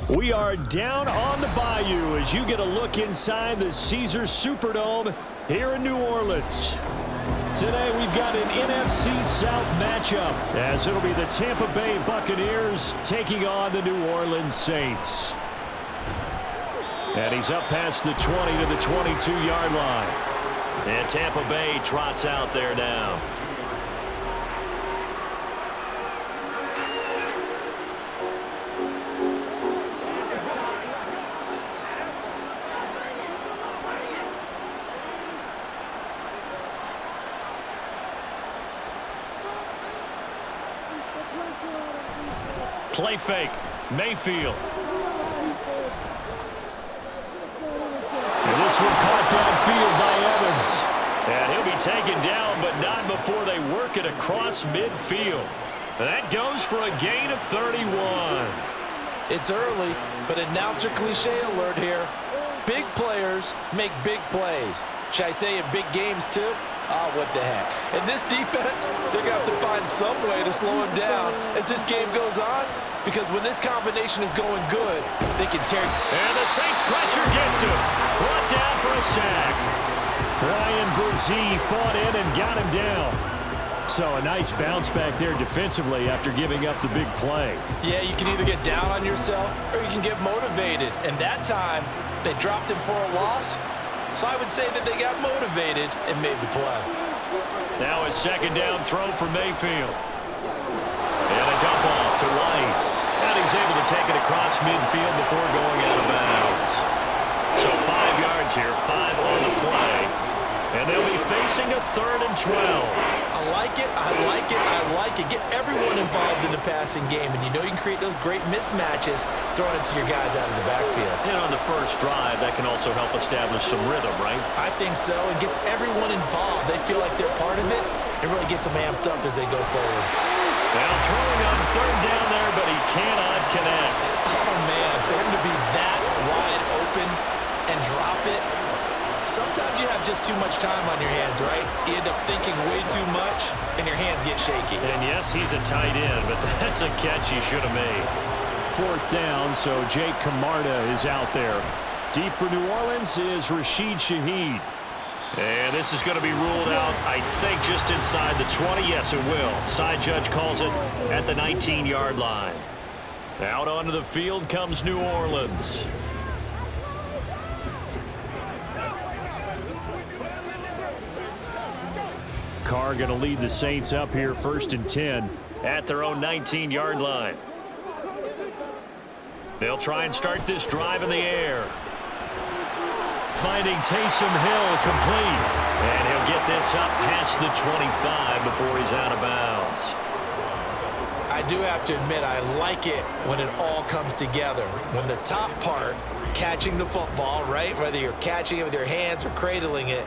We are down on the bayou as you get a look inside the Caesars Superdome here in New Orleans. Today we've got an NFC South matchup as it'll be the Tampa Bay Buccaneers taking on the New Orleans Saints. And he's up past the 20 to the 22-yard line. And Tampa Bay trots out there now. Play fake, Mayfield. And this one caught downfield by Evans. And he'll be taken down, but not before they work it across midfield. That goes for a gain of 31. It's early, but announcer cliche alert here. Big players make big plays. Should I say in big games too? Oh, what the heck. And this defense, they're going to have to find some way to slow him down as this game goes on, because when this combination is going good, they can tear. And the Saints pressure gets him. Brought down for a sack. Ryan Brzee fought in and got him down. So a nice bounce back there defensively after giving up the big play. Yeah, you can either get down on yourself or you can get motivated. And that time, they dropped him for a loss. So I would say that they got motivated and made the play. Now a second down throw for Mayfield. And a dump off to White. And he's able to take it across midfield before going out of bounds. So 5 yards here, 5 on the play. And they'll be facing a 3rd and 12. I like it, I like it, I like it. Get everyone involved in the passing game, and you know you can create those great mismatches throwing it to your guys out of the backfield. And on the first drive, that can also help establish some rhythm, right? I think so. It gets everyone involved. They feel like they're part of it. It really gets them amped up as they go forward. Now throwing on 3rd down there, but he cannot connect. Oh, man, for him to be that wide open and drop it. Sometimes you have just too much time on your hands, right? You end up thinking way too much, and your hands get shaky. And yes, he's a tight end, but that's a catch he should have made. 4th down, so Jake Camarda is out there. Deep for New Orleans is Rashid Shaheed. And this is going to be ruled out, I think, just inside the 20. Yes, it will. Side judge calls it at the 19-yard line. Out onto the field comes New Orleans. Carr going to lead the Saints up here 1st and 10 at their own 19-yard line. They'll try and start this drive in the air. Finding Taysom Hill complete. And he'll get this up past the 25 before he's out of bounds. I do have to admit, I like it when it all comes together. When the top part, catching the football, right, whether you're catching it with your hands or cradling it,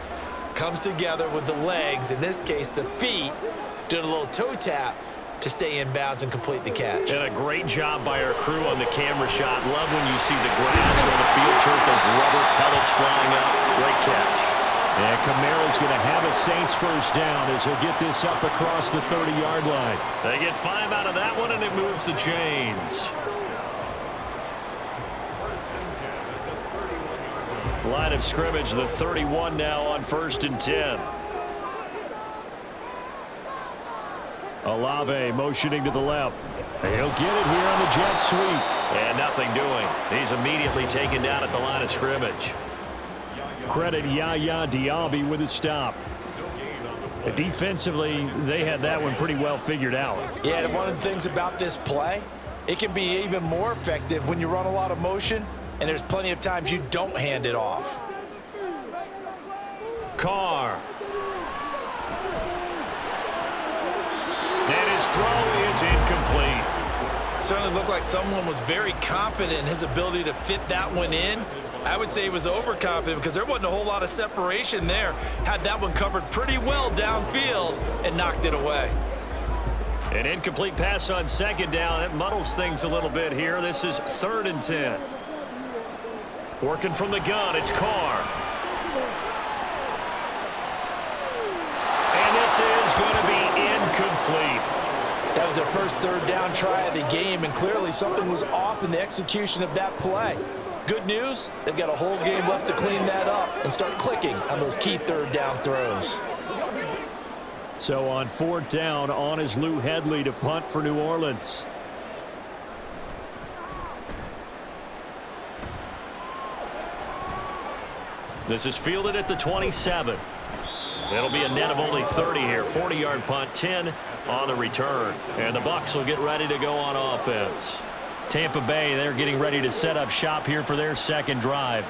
comes together with the legs, in this case the feet, doing a little toe tap to stay in bounds and complete the catch. And a great job by our crew on the camera shot. Love when you see the grass or the field turf, those rubber pellets flying up. Great catch. And Kamara's going to have a Saints 1st down as he'll get this up across the 30-yard line. They get 5 out of that one, and it moves the chains. Line of scrimmage, the 31 now on 1st and 10. Olave motioning to the left. He'll get it here on the jet sweep. And nothing doing. He's immediately taken down at the line of scrimmage. Credit Yaya Diaby with a stop. Defensively, they had that one pretty well figured out. Yeah, one of the things about this play, it can be even more effective when you run a lot of motion, and there's plenty of times you don't hand it off. Carr. And his throw is incomplete. Certainly looked like someone was very confident in his ability to fit that one in. I would say he was overconfident because there wasn't a whole lot of separation there. Had that one covered pretty well downfield and knocked it away. An incomplete pass on 2nd down. That muddles things a little bit here. This is 3rd and 10. Working from the gun, it's Carr. And this is going to be incomplete. That was their first third down try of the game, and clearly something was off in the execution of that play. Good news, they've got a whole game left to clean that up and start clicking on those key third down throws. So on fourth down, on is Lou Hedley to punt for New Orleans. This is fielded at the 27. It'll be a net of only 30 here. 40-yard punt, 10 on the return. And the Bucs will get ready to go on offense. Tampa Bay, they're getting ready to set up shop here for their second drive.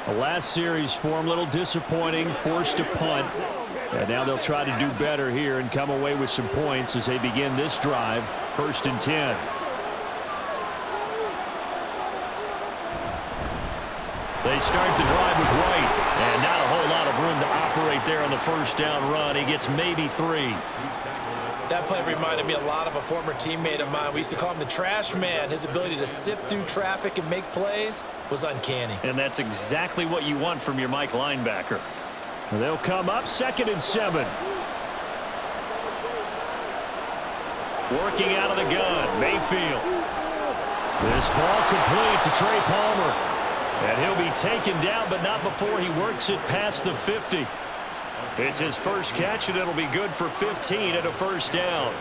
The last series for them, a little disappointing, forced to punt. And now they'll try to do better here and come away with some points as they begin this drive, 1st and 10. They start the drive with Wright, and not a whole lot of room to operate there on the first down run. He gets maybe 3. That play reminded me a lot of a former teammate of mine. We used to call him the trash man. His ability to sift through traffic and make plays was uncanny. And that's exactly what you want from your Mike linebacker. They'll come up 2nd and 7. Working out of the gun, Mayfield. This ball complete to Trey Palmer. And he'll be taken down, but not before he works it past the 50. It's his first catch, and it'll be good for 15 at a first down.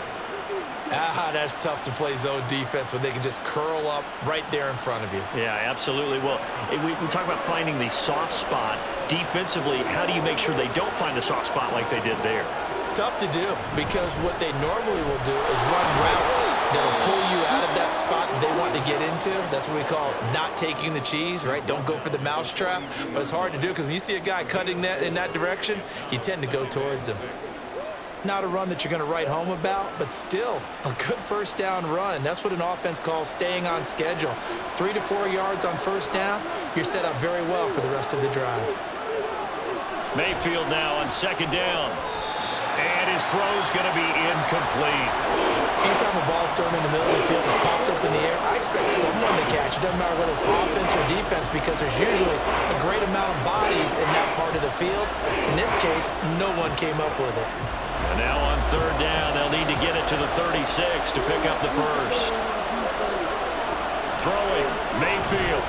That's tough to play zone defense when they can just curl up right there in front of you. Yeah, absolutely. Well, we talk about finding the soft spot. Defensively, how do you make sure they don't find a soft spot like they did there? Tough to do, because what they normally will do is run routes that'll pull you out of that spot that they want to get into. That's what we call not taking the cheese, right? Don't go for the mousetrap. But it's hard to do because when you see a guy cutting that in that direction, you tend to go towards him. Not a run that you're going to write home about, but still a good first down run. That's what an offense calls staying on schedule. 3 to 4 yards on first down, you're set up very well for the rest of the drive. Mayfield now on 2nd down. And his throw's going to be incomplete. Anytime a ball's thrown in the middle of the field, it's popped up in the air, I expect someone to catch. It doesn't matter whether it's offense or defense, because there's usually a great amount of bodies in that part of the field. In this case, no one came up with it. And now on 3rd down, they'll need to get it to the 36 to pick up the first. Throwing, Mayfield.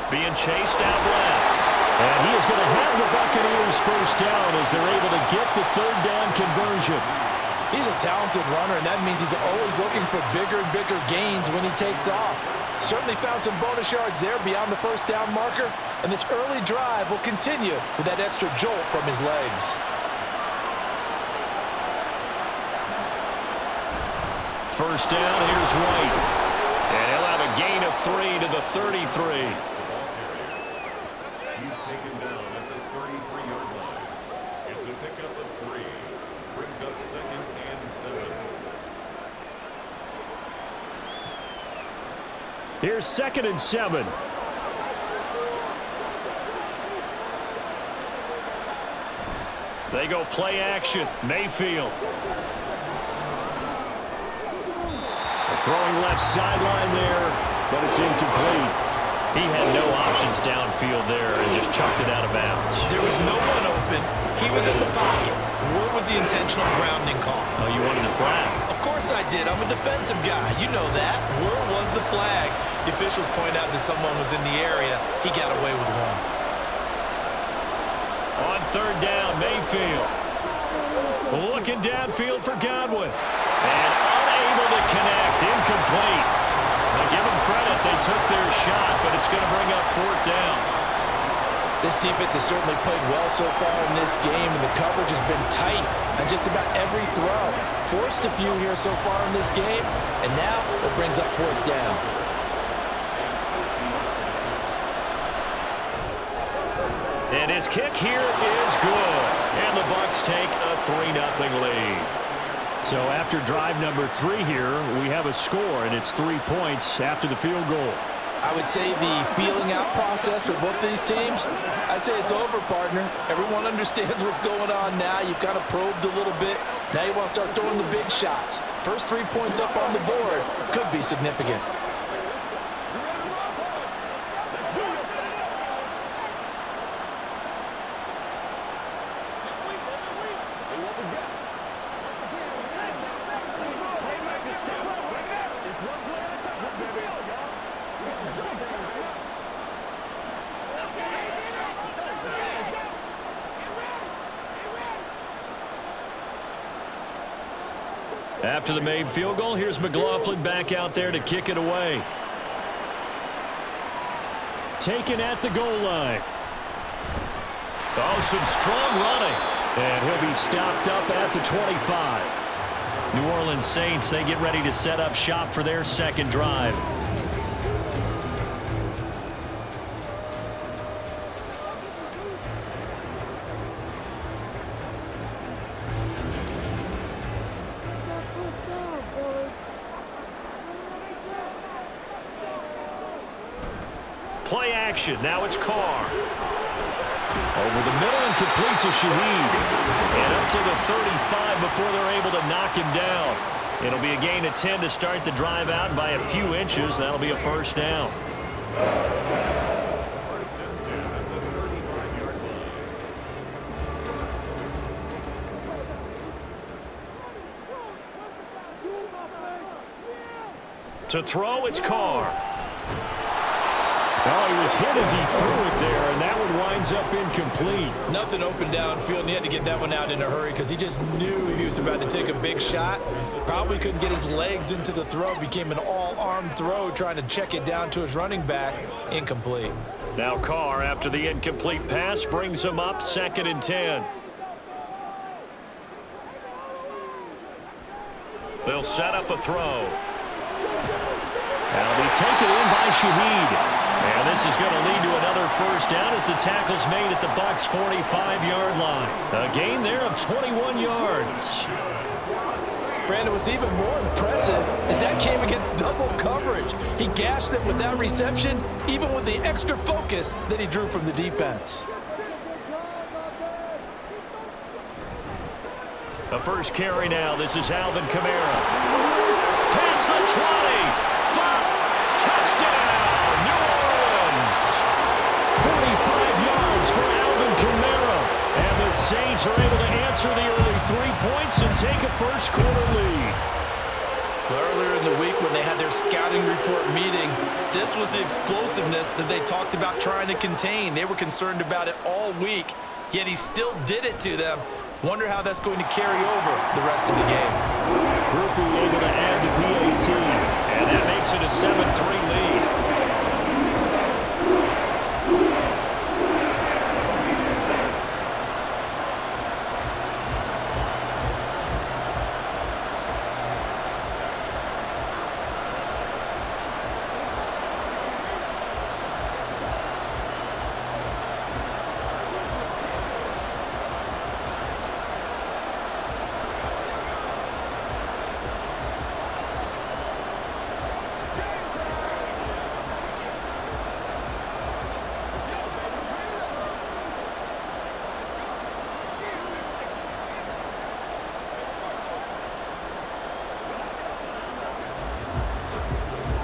Being chased out left. And he is going to have the Buccaneers first down as they're able to get the 3rd down conversion. He's a talented runner, and that means he's always looking for bigger and bigger gains when he takes off. Certainly found some bonus yards there beyond the first down marker, and this early drive will continue with that extra jolt from his legs. First down, here's White. And he'll have a gain of 3 to the 33. He's taken down at the 33-yard line. It's a pickup of 3. Brings up 2nd and 7. Here's 2nd and 7. They go play action. Mayfield. Throwing left sideline there, but it's incomplete. He had no options downfield there and just chucked it out of bounds. There was no one open. He was in the pocket. Where was the intentional grounding call? Oh, you wanted the flag. Of course I did. I'm a defensive guy. You know that. Where was the flag? The officials point out that someone was in the area. He got away with one. On 3rd down, Mayfield. Looking downfield for Godwin. And unable to connect. Incomplete. Now give them credit. They took their shot, but it's going to bring up 4th down. This defense has certainly played well so far in this game, and the coverage has been tight on just about every throw. Forced a few here so far in this game, and now it brings up 4th down. And his kick here is good. And the Bucs take a 3-0 lead. So after drive number 3 here, we have a score, and it's 3 points after the field goal. I would say the feeling out process for both these teams, I'd say it's over, partner. Everyone understands what's going on now. You've kind of probed a little bit. Now you want to start throwing the big shots. First 3 points up on the board could be significant. After the made field goal, here's McLaughlin back out there to kick it away. Taken at the goal line. Oh, some strong running. And he'll be stopped up at the 25. New Orleans Saints, they get ready to set up shop for their second drive. Play action. Now it's Carr. Over the middle and complete to Shaheed. And up to the 35 before they're able to knock him down. It'll be a gain of 10 to start the drive out by a few inches. That'll be a first down. First and 10 at the 35-yard line. To throw, it's Carr. Oh, he was hit as he threw it there, and that one winds up incomplete. Nothing open downfield, and he had to get that one out in a hurry because he just knew he was about to take a big shot. Probably couldn't get his legs into the throw. Became an all-arm throw, trying to check it down to his running back. Incomplete. Now Carr, after the incomplete pass, brings him up 2nd and 10. They'll set up a throw. That'll be taken in by Shaheed. And this is going to lead to another first down as the tackle's made at the Bucs' 45-yard line. A gain there of 21 yards. Brandon, what's even more impressive is that came against double coverage. He gashed them with that reception, even with the extra focus that he drew from the defense. The first carry now. This is Alvin Kamara. Past the 20. Touchdown, New Orleans. 45 yards for Alvin Kamara. And the Saints are able to answer the early 3 points and take a first-quarter lead. Well, earlier in the week when they had their scouting report meeting, this was the explosiveness that they talked about trying to contain. They were concerned about it all week, yet he still did it to them. Wonder how that's going to carry over the rest of the game. Groupie able to add the PAT, and that makes it a 7-3 lead.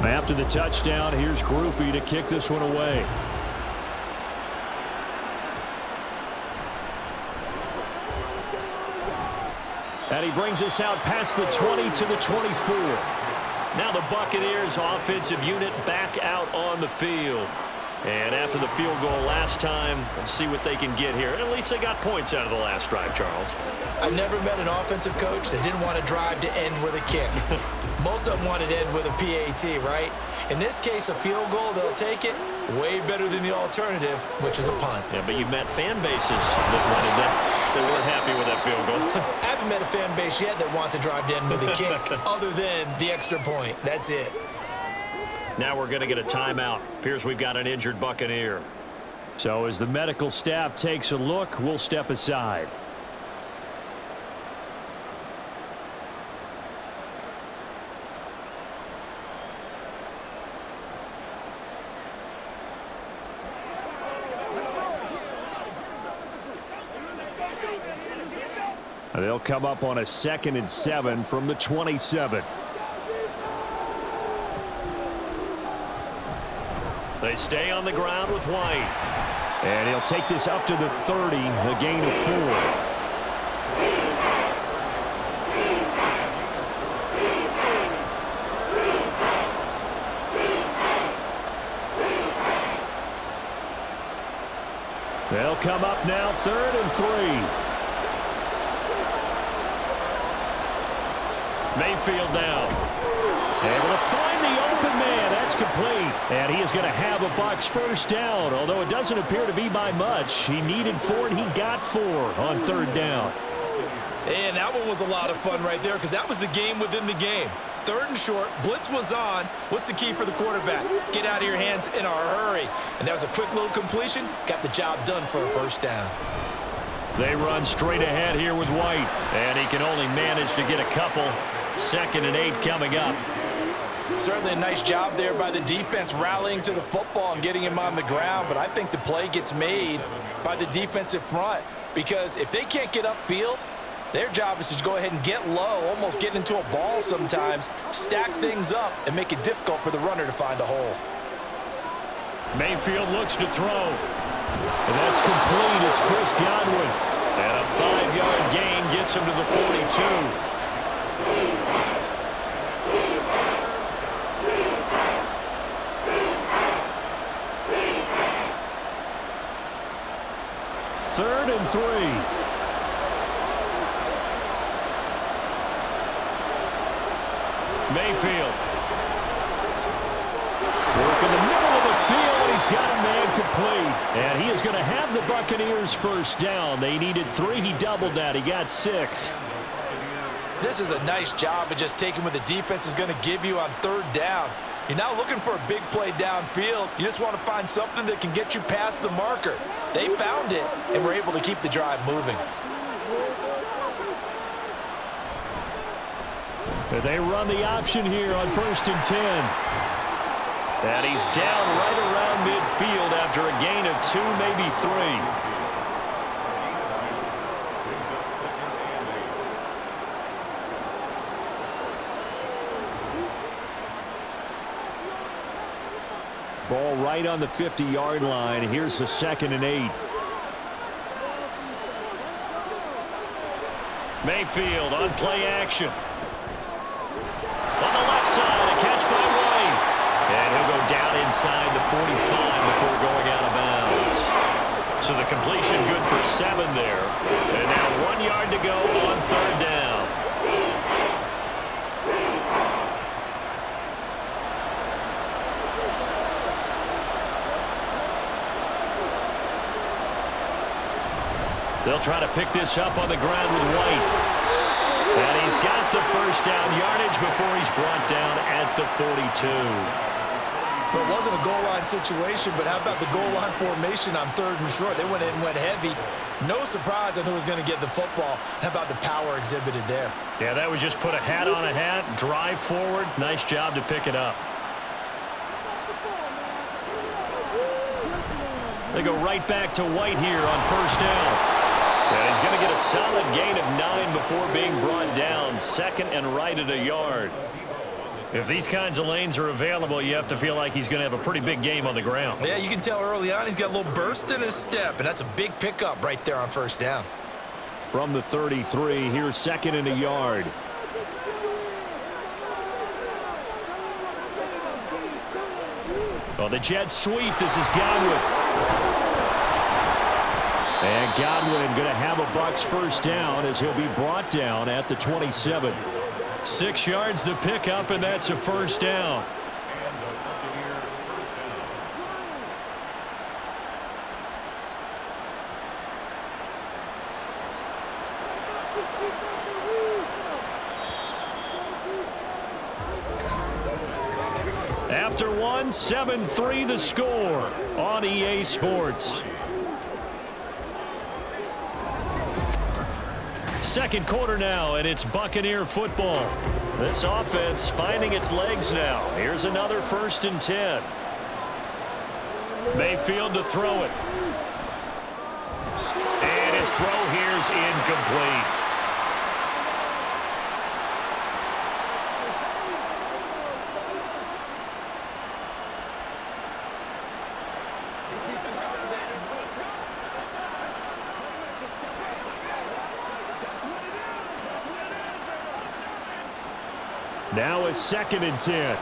After the touchdown, here's Groupie to kick this one away. And he brings us out past the 20 to the 24. Now the Buccaneers offensive unit back out on the field. And after the field goal last time, we'll see what they can get here. At least they got points out of the last drive, Charles. I never met an offensive coach that didn't want to drive to end with a kick. Most of them wanted to end with a PAT, right? In this case, a field goal, they'll take it. Way better than the alternative, which is a punt. Yeah, but you've met fan bases that wanted that. They weren't happy with that field goal. I haven't met a fan base yet that wants to drive to end with a kick other than the extra point. That's it. Now we're going to get a timeout. Appears we've got an injured Buccaneer. So as the medical staff takes a look, we'll step aside. They'll come up on a 2nd and 7 from the 27. They stay on the ground with White. And he'll take this up to the 30, a gain of 4. They'll come up now 3rd and 3. Mayfield now. Able to find the open man. That's complete. And he is going to have a Bucs first down, although it doesn't appear to be by much. He needed 4, and he got 4 on 3rd down. And that one was a lot of fun right there because that was the game within the game. 3rd and short, blitz was on. What's the key for the quarterback? Get out of your hands in a hurry. And that was a quick little completion. Got the job done for a first down. They run straight ahead here with White, and he can only manage to get a couple. 2nd and 8 coming up. Certainly a nice job there by the defense rallying to the football and getting him on the ground, but I think the play gets made by the defensive front because if they can't get upfield, their job is to go ahead and get low, almost get into a ball sometimes, stack things up, and make it difficult for the runner to find a hole. Mayfield looks to throw. And that's complete. It's Chris Godwin. And a 5-yard gain gets him to the 42. Third and 3. Mayfield. Work in the middle of the field, and he's got a man complete. And he is going to have the Buccaneers first down. They needed 3. He doubled that. He got 6. This is a nice job of just taking what the defense is going to give you on 3rd down. You're not looking for a big play downfield. You just want to find something that can get you past the marker. They found it, and were able to keep the drive moving. They run the option here on 1st and 10. And he's down right around midfield after a gain of 2, maybe 3. Ball right on the 50-yard line. Here's the 2nd and 8. Mayfield on play action. On the left side, a catch by White. And he'll go down inside the 45 before going out of bounds. So the completion good for 7 there. And now 1 yard to go on 3rd down. They'll try to pick this up on the ground with White. And he's got the first down yardage before he's brought down at the 42. Well, it wasn't a goal line situation, but how about the goal line formation on 3rd and short? They went in and went heavy. No surprise on who was going to get the football. How about the power exhibited there? Yeah, that was just put a hat on a hat, drive forward. Nice job to pick it up. They go right back to White here on 1st down. And he's going to get a solid gain of 9 before being brought down. 2nd and right at a yard. If these kinds of lanes are available, you have to feel like he's going to have a pretty big game on the ground. Yeah, you can tell early on he's got a little burst in his step, and that's a big pickup right there on 1st down. From the 33, here's 2nd and a yard. Well, the jet sweep. This is Godwin. And Godwin going to have a Bucs first down as he'll be brought down at the 27. 6 yards the pickup, and that's a first down. After 1, 7-3 the score on EA Sports. Second quarter now, and it's Buccaneer football. This offense finding its legs now. Here's another 1st and 10. Mayfield to throw it. And his throw here's incomplete. Now a 2nd and 10.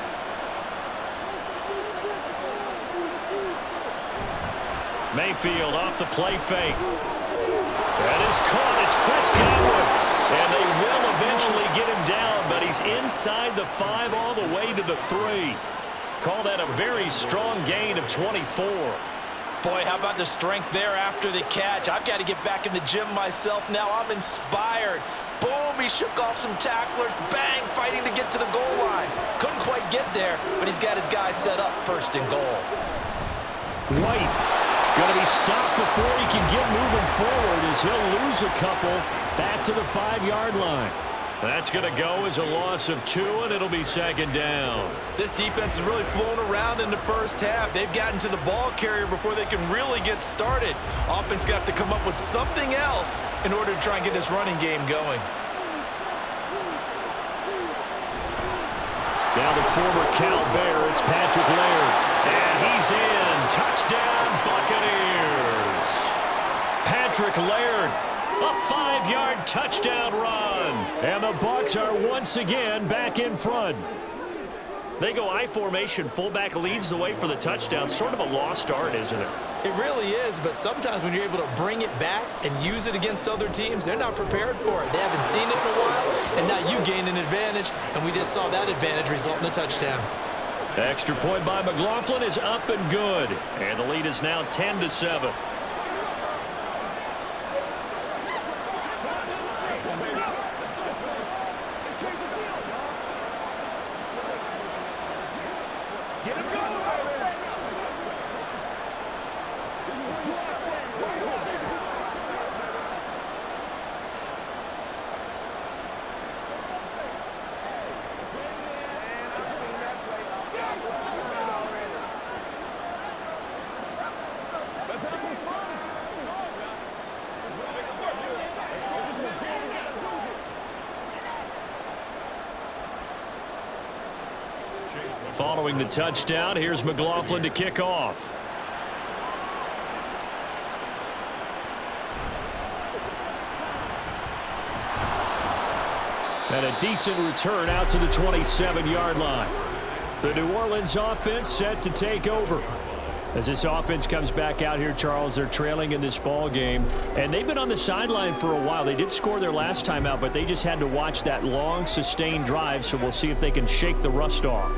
Mayfield off the play fake. That is caught. It's Chris Godwin. And they will eventually get him down, but he's inside the 5 all the way to the 3. Call that a very strong gain of 24. Boy, how about the strength there after the catch? I've got to get back in the gym myself now. I'm inspired. Boom, he shook off some tacklers. Bang, fighting to get to the goal line. Couldn't quite get there, but he's got his guys set up first and goal. White going to be stopped before he can get moving forward as he'll lose a couple back to the 5-yard line. That's going to go as a loss of 2, and it'll be second down. This defense has really flown around in the first half. They've gotten to the ball carrier before they can really get started. Offense got to come up with something else in order to try and get this running game going. Now the former Cal Bear, it's Patrick Laird. And he's in. Touchdown, Buccaneers. Patrick Laird, a 5-yard touchdown run. And the Bucs are once again back in front. They go I formation. Fullback leads the way for the touchdown. Sort of a lost art, isn't it? It really is, but sometimes when you're able to bring it back and use it against other teams, they're not prepared for it. They haven't seen it in a while, and now you gain an advantage, and we just saw that advantage result in a touchdown. Extra point by McLaughlin is up and good. And the lead is now 10-7. Following the touchdown, here's McLaughlin to kick off. And a decent return out to the 27-yard line. The New Orleans offense set to take over. As this offense comes back out here, Charles, they're trailing in this ball game. And they've been on the sideline for a while. They did score their last time out, but they just had to watch that long, sustained drive. So we'll see if they can shake the rust off.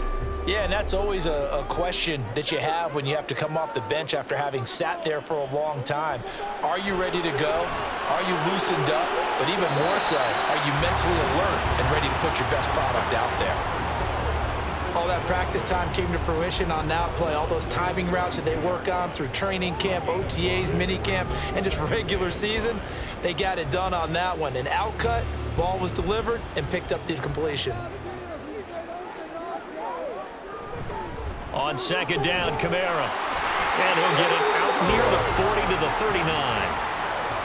Yeah, and that's always a question that you have when you have to come off the bench after having sat there for a long time. Are you ready to go? Are you loosened up? But even more so, are you mentally alert and ready to put your best product out there? All that practice time came to fruition on that play. All those timing routes that they work on through training camp, OTAs, minicamp, and just regular season, they got it done on that one. An outcut, ball was delivered, and picked up the completion. On second down, Kamara. And he'll get it out near the 40 to the 39.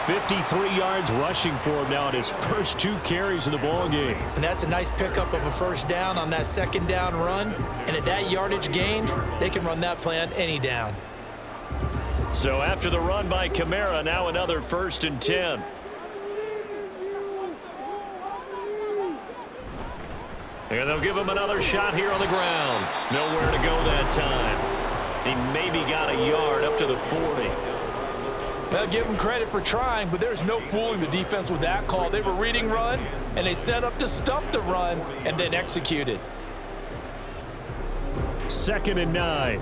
53 yards rushing for him now in his first 2 carries of the ball game. And that's a nice pickup of a first down on that second down run. And at that yardage gained, they can run that play on any down. So after the run by Kamara, now another 1st and 10. And they'll give him another shot here on the ground. Nowhere to go that time. He maybe got a yard up to the 40. Well, give them credit for trying, but there's no fooling the defense with that call. They were reading run, and they set up to stuff the run and then executed. 2nd and 9.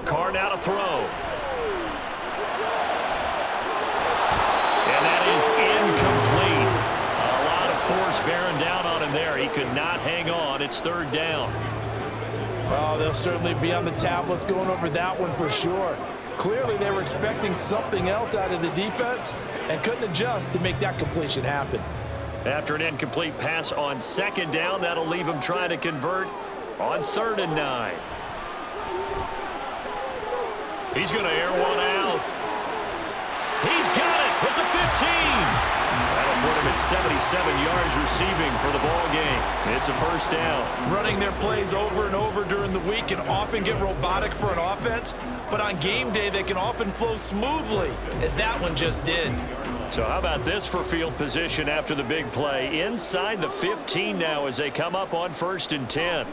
Carr now to throw. And that is incomplete. A lot of force bearing down on him there. He could not hang on. It's 3rd down. Well, they'll certainly be on the tablets going over that one for sure. Clearly, they were expecting something else out of the defense and couldn't adjust to make that completion happen. After an incomplete pass on 2nd down, that'll leave him trying to convert on 3rd and 9. He's going to air one out. He's got it at the 15. That'll put him at 77 yards receiving for the ball game. It's a 1st down. Running their plays over and over during the week can often get robotic for an offense, but on game day they can often flow smoothly, as that one just did. So how about this for field position after the big play? Inside the 15 now as they come up on 1st and 10.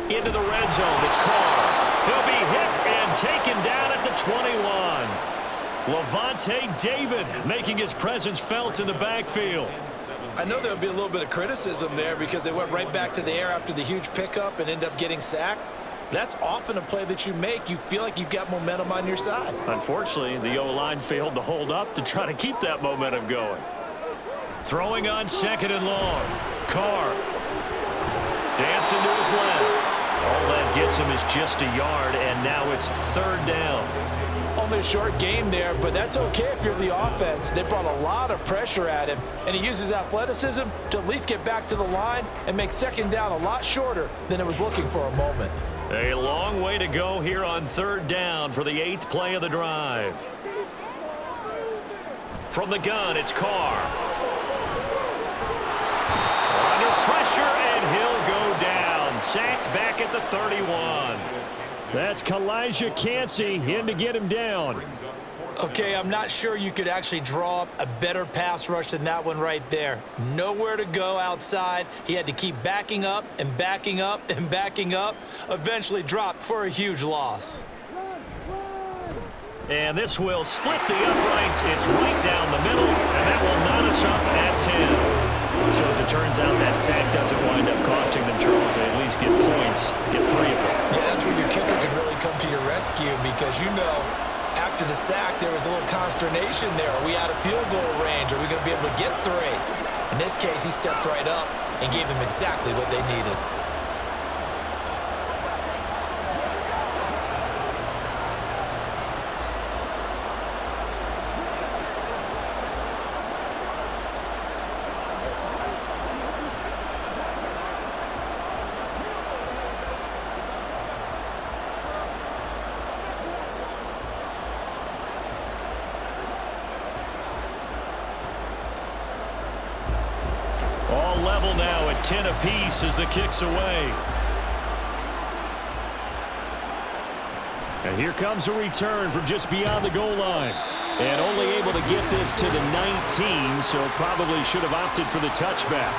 Into the red zone. It's Carr. He'll be hit and taken down at the 21. Levante David making his presence felt in the backfield. I know there'll be a little bit of criticism there because they went right back to the air after the huge pickup and end up getting sacked. That's often a play that you make. You feel like you've got momentum on your side. Unfortunately, the O-line failed to hold up to try to keep that momentum going. Throwing on 2nd and long. Carr. Dancing to his left. All that gets him is just a yard, and now it's 3rd down. Only a short game there, but that's okay if you're the offense. They brought a lot of pressure at him, and he uses athleticism to at least get back to the line and make 2nd down a lot shorter than it was looking for a moment. A long way to go here on 3rd down for the 8th play of the drive. From the gun, it's Carr. Under pressure, and he'll go down. Sacked back at the 31. That's Kalijah Cansey in to get him down. Okay, I'm not sure you could actually draw up a better pass rush than that one right there. Nowhere to go outside. He had to keep backing up and backing up and backing up. Eventually dropped for a huge loss. And this will split the uprights. It's right down the middle, and that will knot us up at 10. So as it turns out, that sack doesn't wind up costing them, Charles. They at least get points, get 3 of them. Yeah, that's where your kicker can really come to your rescue because, you know, after the sack, there was a little consternation there. Are we out of field goal range? Are we going to be able to get 3? In this case, he stepped right up and gave them exactly what they needed. All level now at 10 apiece as the kick's away. And here comes a return from just beyond the goal line. And only able to get this to the 19, so probably should have opted for the touchback.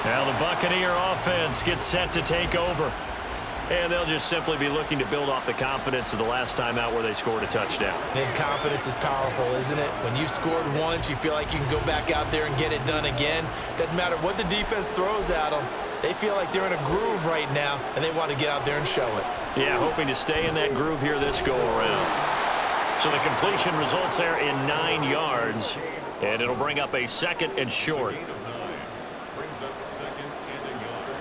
Now the Buccaneer offense gets set to take over. And they'll just simply be looking to build off the confidence of the last time out where they scored a touchdown. And confidence is powerful, isn't it? When you've scored once, you feel like you can go back out there and get it done again. Doesn't matter what the defense throws at them. They feel like they're in a groove right now, and they want to get out there and show it. Yeah, hoping to stay in that groove here this go-around. So the completion results there in 9 yards, and it'll bring up a 2nd and short. Brings up 2nd and a yard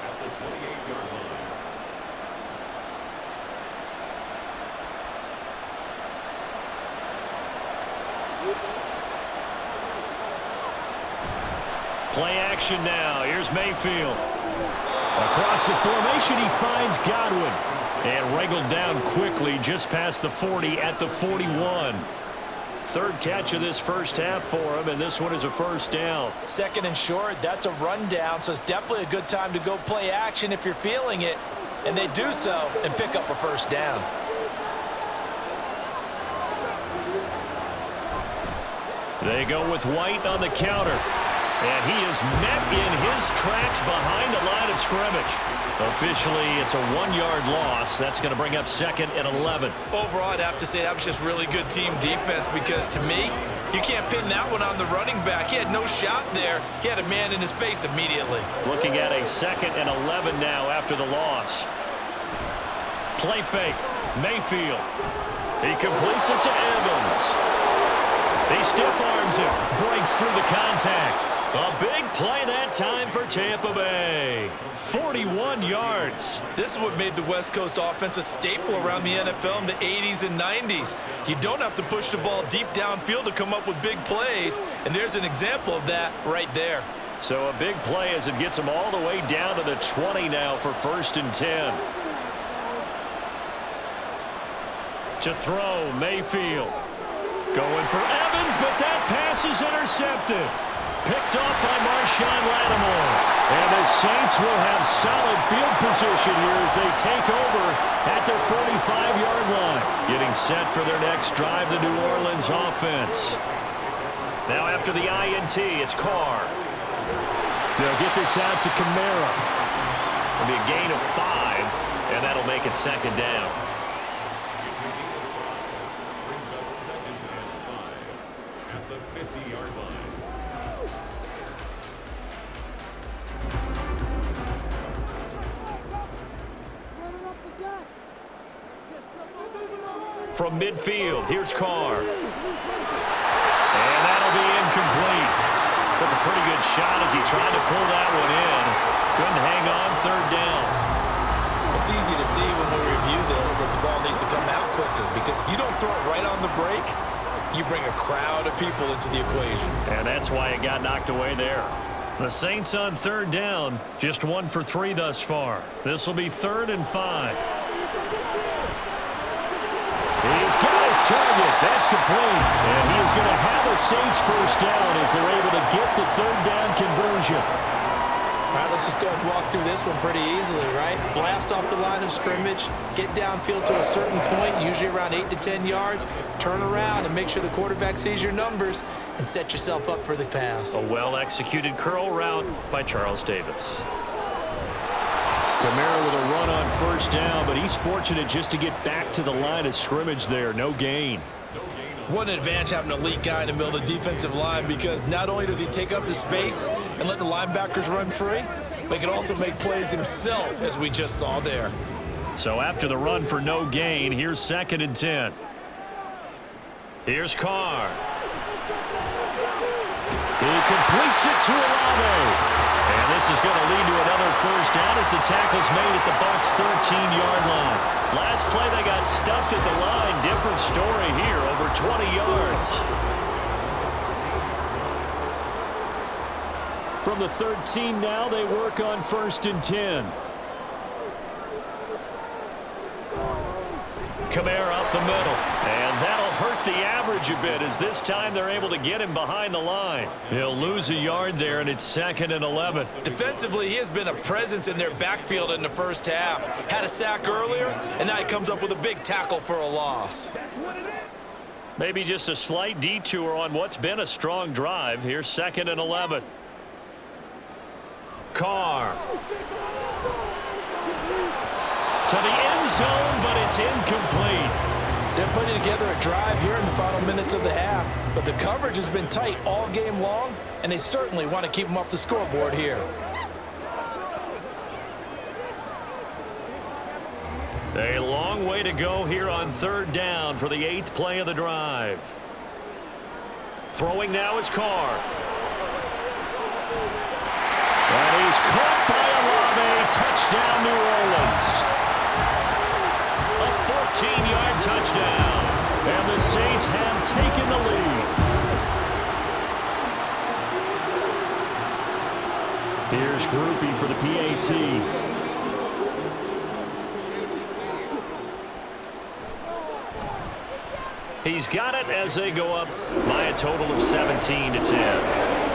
at the 28-yard line. Play action now. Here's Mayfield. Across the formation, he finds Godwin. And wriggled down quickly just past the 40 at the 41. 3rd catch of this first half for him, and this one is a 1st down. 2nd and short, that's a rundown, so it's definitely a good time to go play action if you're feeling it. And they do so and pick up a 1st down. They go with White on the counter. And he is met in his tracks behind the line of scrimmage. Officially, it's a 1-yard loss. That's going to bring up 2nd and 11. Overall, I'd have to say that was just really good team defense because, to me, you can't pin that one on the running back. He had no shot there. He had a man in his face immediately. Looking at a 2nd and 11 now after the loss. Play fake. Mayfield. He completes it to Evans. He stiff arms him. Breaks through the contact. A big play that time for Tampa Bay. 41 yards. This is what made the West Coast offense a staple around the NFL in the 80s and 90s. You don't have to push the ball deep downfield to come up with big plays, and there's an example of that right there. So a big play as it gets them all the way down to the 20 now for 1st and 10. To throw, Mayfield. Going for Evans, but that pass is intercepted. Picked off by Marshawn Lattimore. And the Saints will have solid field position here as they take over at their 45-yard line. Getting set for their next drive, the New Orleans offense. Now after the INT, it's Carr. They'll get this out to Kamara. It'll be a gain of 5, and that'll make it 2nd down. Brings up 2nd from midfield. Here's Carr. And that'll be incomplete. Took a pretty good shot as he tried to pull that one in. Couldn't hang on, third down. It's easy to see when we review this that the ball needs to come out quicker, because if you don't throw it right on the break, you bring a crowd of people into the equation. And that's why it got knocked away there. The Saints on third down, just 1 for 3 thus far. This will be 3rd and 5. He's got his target. That's complete. And he is going to have a Saints first down as they're able to get the third down conversion. All right, let's just go and walk through this one pretty easily, right? Blast off the line of scrimmage, get downfield to a certain point, usually around 8 to 10 yards, turn around and make sure the quarterback sees your numbers and set yourself up for the pass. A well-executed curl route by Charles Davis. Kamara with a run on first down, but he's fortunate just to get back to the line of scrimmage there. No gain. What an advantage having an elite guy in the middle of the defensive line, because not only does he take up the space and let the linebackers run free, but he can also make plays himself, as we just saw there. So after the run for no gain, here's 2nd and 10. Here's Carr. He completes it to Olave. And this is going to lead to another first down as the tackle's made at the Bucs' 13-yard line. Last play, they got stuffed at the line. Different story here, over 20 yards. From the 13 now, they work on 1st and 10. Kamara up the middle. And that'll hurt the average a bit, as this time they're able to get him behind the line. He'll lose a yard there, and it's 2nd and 11. Defensively, he has been a presence in their backfield in the first half. Had a sack earlier, and now he comes up with a big tackle for a loss. Maybe just a slight detour on what's been a strong drive. Here's 2nd and 11. Carr. To the end zone, but it's incomplete. They're putting together a drive here in the final minutes of the half, but the coverage has been tight all game long, and they certainly want to keep them off the scoreboard here. A long way to go here on 3rd down for the 8th play of the drive. Throwing now is Carr. And he's caught by Olave. Touchdown, New Orleans. A 14-yard touchdown. And the Saints have taken the lead. Here's Groupie for the PAT. He's got it as they go up by a total of 17 to 10.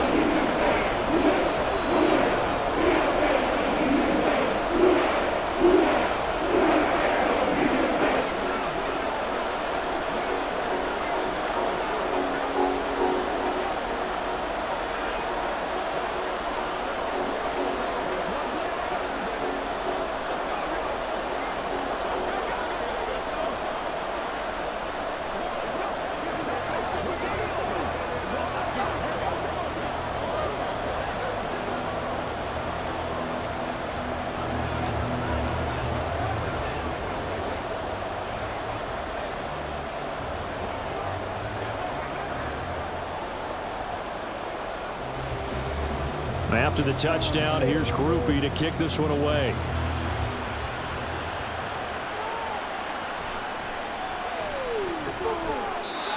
After the touchdown, here's Groupie to kick this one away.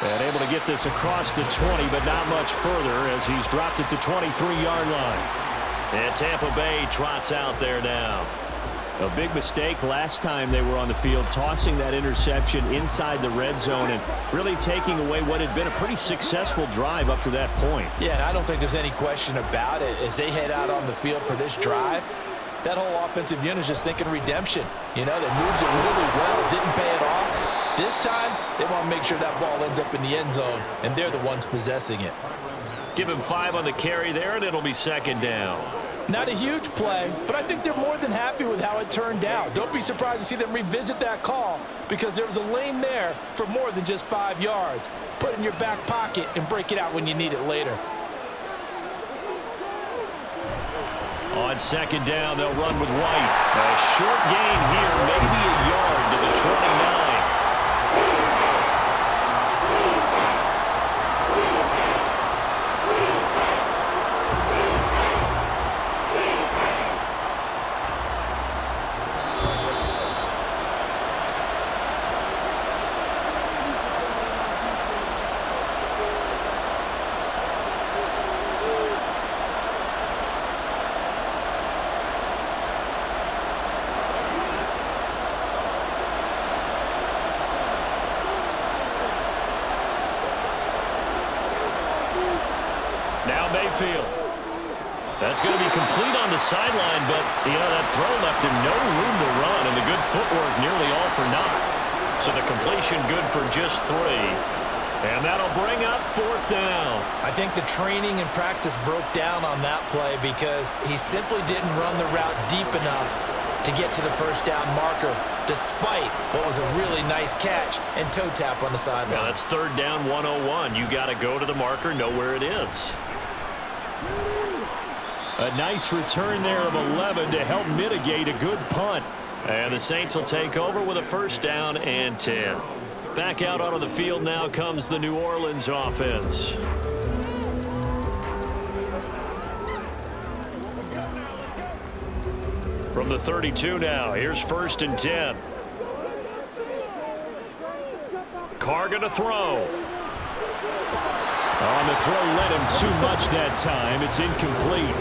And able to get this across the 20, but not much further as he's dropped it to 23-yard line. And Tampa Bay trots out there now. A big mistake last time they were on the field, tossing that interception inside the red zone and really taking away what had been a pretty successful drive up to that point. Yeah, and I don't think there's any question about it. As they head out on the field for this drive, that whole offensive unit is just thinking redemption. You know, they moved it really well, didn't pay it off. This time, they want to make sure that ball ends up in the end zone, and they're the ones possessing it. Give him 5 on the carry there, and it'll be 2nd down. Not a huge play, but I think they're more than happy with how it turned out. Don't be surprised to see them revisit that call, because there was a lane there for more than just 5 yards. Put it in your back pocket and break it out when you need it later. On 2nd down, they'll run with White. A short gain here, maybe a yard to the 29. it's going to be complete on the sideline, but, that throw left him no room to run, and the good footwork nearly all for naught. So the completion good for just 3. And that'll bring up 4th down. I think the training and practice broke down on that play because he simply didn't run the route deep enough to get to the first down marker, despite what was a really nice catch and toe tap on the sideline. Now that's 3rd down 101. You got to go to the marker, know where it is. A nice return there of 11 to help mitigate a good punt. And the Saints will take over with a 1st down and 10. Back out onto the field now comes the New Orleans offense. From the 32 now, here's 1st and 10. Carr going to throw. On the throw, led him too much that time. It's incomplete.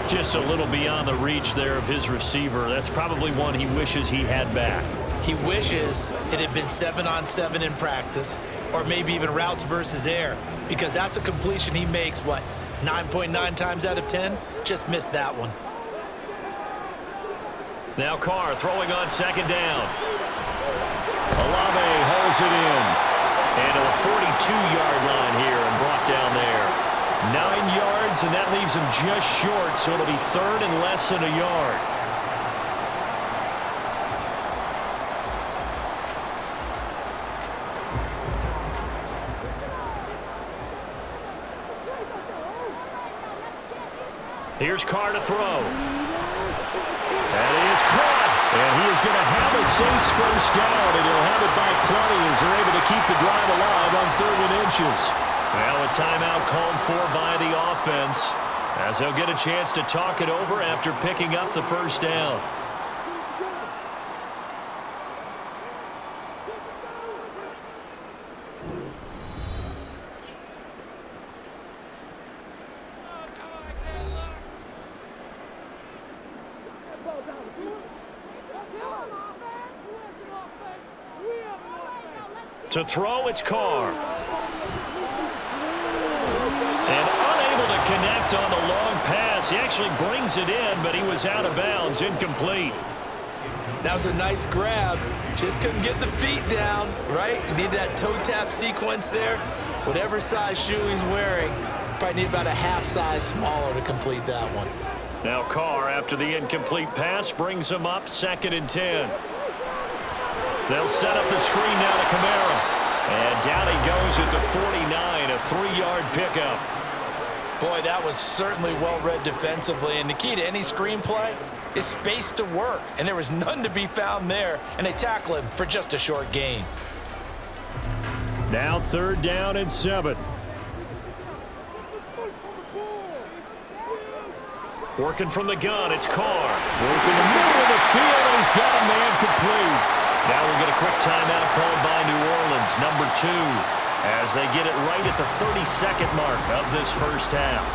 Just a little beyond the reach there of his receiver. That's probably one he wishes he had back. He wishes it had been 7-on-7 in practice, or maybe even routes versus air, because that's a completion he makes, 9.9 times out of 10? Just missed that one. Now Carr throwing on 2nd down. Olave holds it in. And to the 42-yard line here and brought down there. 9 yards, and that leaves him just short, so it'll be 3rd and less than a yard. Here's Carr to throw. That is caught. And he is going to have a Saints 1st down, and he'll have it by plenty as they're able to keep the drive alive on 3rd and inches. Well, a timeout called for by the offense as they'll get a chance to talk it over after picking up the 1st down. To throw, it's Carr. And unable to connect on the long pass. He actually brings it in, but he was out of bounds, incomplete. That was a nice grab. Just couldn't get the feet down, right? You need that toe tap sequence there. Whatever size shoe he's wearing, probably need about a half size smaller to complete that one. Now Carr, after the incomplete pass, brings him up 2nd and 10. They'll set up the screen now to Kamara. And down he goes at the 49, a 3-yard pickup. Boy, that was certainly well-read defensively. And the key to any screenplay is space to work. And there was none to be found there. And they tackle him for just a short gain. Now 3rd down and 7. Working from the gun, it's Carr. Working the middle of the field, and he's got a man complete. Now we'll get a quick timeout called by New Orleans, number 2, as they get it right at the 32nd mark of this 1st half.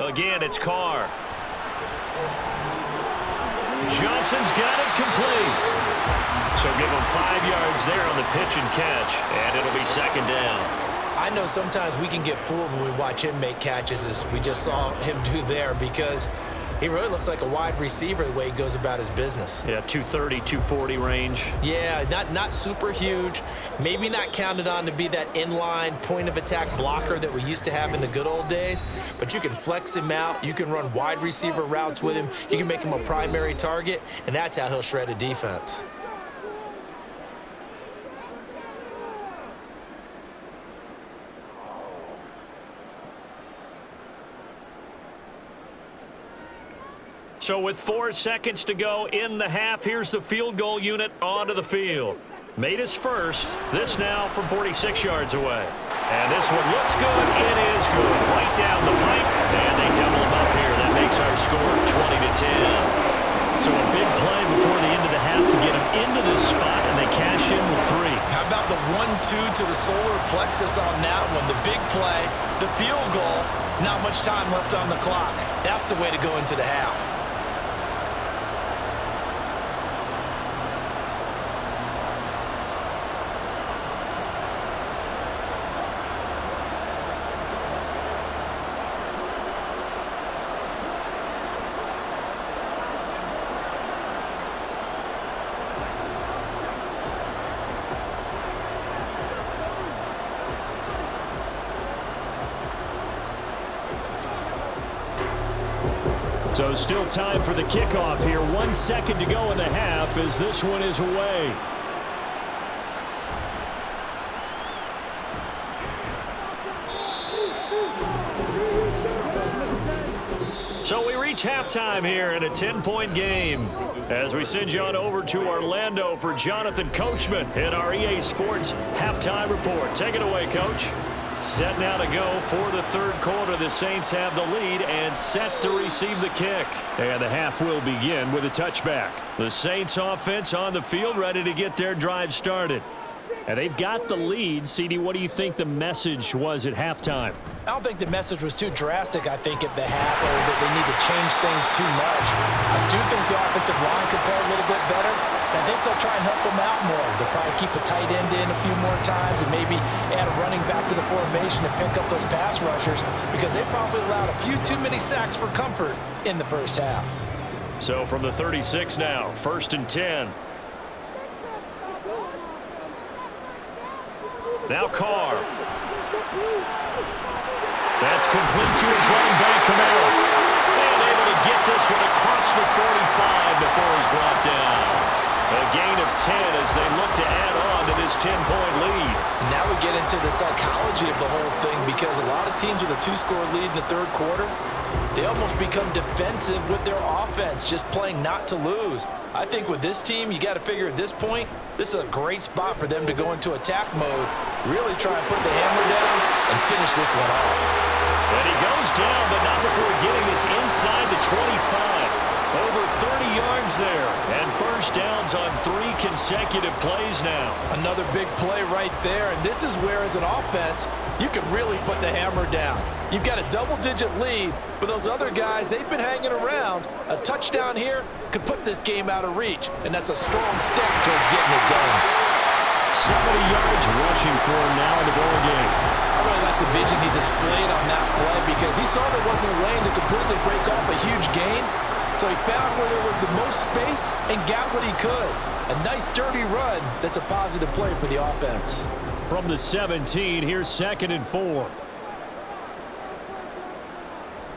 Again, it's Carr. Johnson's got it complete. So give him 5 yards there on the pitch and catch, and it'll be 2nd down. I know sometimes we can get fooled when we watch him make catches, as we just saw him do there, because he really looks like a wide receiver the way he goes about his business. Yeah, 230, 240 range. Yeah, not super huge. Maybe not counted on to be that inline point-of-attack blocker that we used to have in the good old days, but you can flex him out. You can run wide receiver routes with him. You can make him a primary target, and that's how he'll shred a defense. So with 4 seconds to go in the half, here's the field goal unit onto the field. Made his first. This now from 46 yards away. And this one looks good. It is good. Right down the pipe. And they double him up here. That makes our score 20-10. So a big play before the end of the half to get them into this spot, and they cash in with 3. How about the 1-2 to the solar plexus on that one? The big play, the field goal, not much time left on the clock. That's the way to go into the half. So still time for the kickoff here. 1 second to go in the half as this one is away. So we reach halftime here in a 10-point game as we send you on over to Orlando for Jonathan Coachman in our EA Sports Halftime Report. Take it away, Coach. Set now to go for the third quarter. The Saints have the lead and set to receive the kick. And the half will begin with a touchback. The Saints offense on the field ready to get their drive started. And they've got the lead. CD, what do you think the message was at halftime? I don't think the message was too drastic, I think, at the half, or that they need to change things too much. I do think the offensive line could play a little bit better. I think they'll try and help them out more. They'll probably keep a tight end in a few more times and maybe add a running back to the formation to pick up those pass rushers because they probably allowed a few too many sacks for comfort in the first half. So from the 36 now, 1st and 10. Now Carr. That's complete to his running back, Kamara. And able to get this one across the 45 before he's brought down. A gain of 10 as they look to add on to this 10-point lead. Now we get into the psychology of the whole thing because a lot of teams with a 2-score lead in the third quarter, they almost become defensive with their offense, just playing not to lose. I think with this team, you got to figure at this point, this is a great spot for them to go into attack mode, really try and put the hammer down and finish this one off. And he goes down, but not before getting this inside the 25. Over 30 yards there, and first downs on 3 consecutive plays now. Another big play right there, and this is where, as an offense, you can really put the hammer down. You've got a double-digit lead, but those other guys, they've been hanging around. A touchdown here could put this game out of reach, and that's a strong step towards getting it done. 70 yards rushing for him now in the ball game. I really like the vision he displayed on that play because he saw there wasn't a lane to completely break off a huge gain. So he found where there was the most space and got what he could. A nice, dirty run that's a positive play for the offense. From the 17, here's 2nd and 4.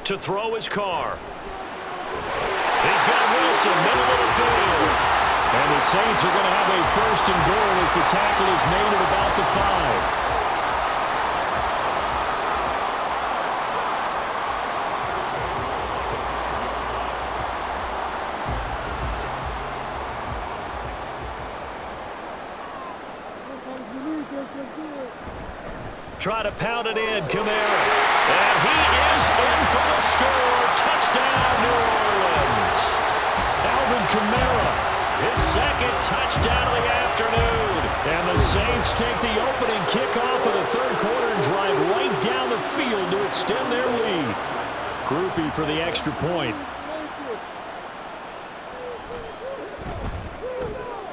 To throw his Carr. He's got Wilson, middle of the field. And the Saints are going to have a 1st and goal as the tackle is made at about the 5. Try to pound it in, Kamara. And he is in for the score. Touchdown, New Orleans. Alvin Kamara, his 2nd touchdown of the afternoon. And the Saints take the opening kickoff of the third quarter and drive right down the field to extend their lead. Groupie for the extra point.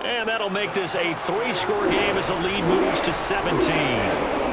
And that'll make this a 3-score game as the lead moves to 17.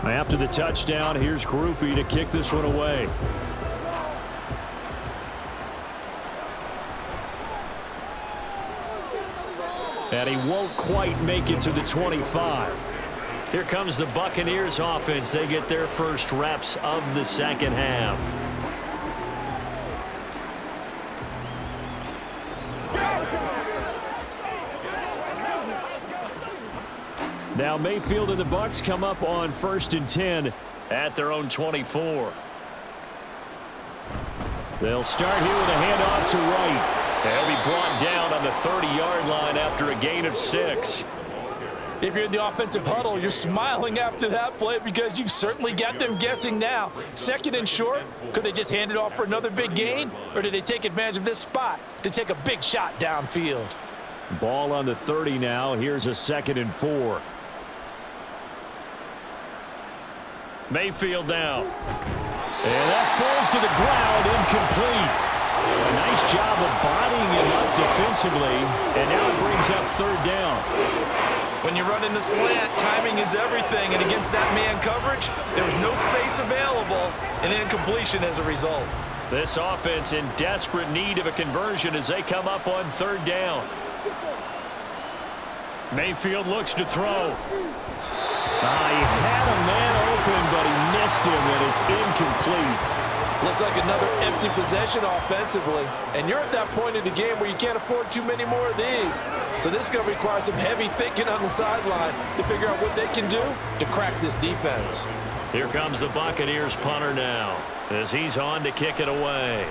After the touchdown, here's Groupie to kick this one away. And he won't quite make it to the 25. Here comes the Buccaneers offense. They get their first reps of the second half. Now Mayfield and the Bucs come up on 1st and 10 at their own 24. They'll start here with a handoff to Wright. They'll be brought down on the 30-yard line after a gain of 6. If you're in the offensive huddle, you're smiling after that play because you've certainly got them guessing now. 2nd and short, could they just hand it off for another big gain? Or did they take advantage of this spot to take a big shot downfield? Ball on the 30 now. Here's a 2nd and 4. Mayfield now. And that falls to the ground, incomplete. A nice job of bodying him up defensively, and now it brings up 3rd down. When you run in the slant, timing is everything, and against that man coverage, there was no space available, and incompletion as a result. This offense in desperate need of a conversion as they come up on 3rd down. Mayfield looks to throw. He had a man open, but he missed him, and it's incomplete. Looks like another empty possession offensively. And you're at that point in the game where you can't afford too many more of these. So this is going to require some heavy thinking on the sideline to figure out what they can do to crack this defense. Here comes the Buccaneers punter now as he's on to kick it away.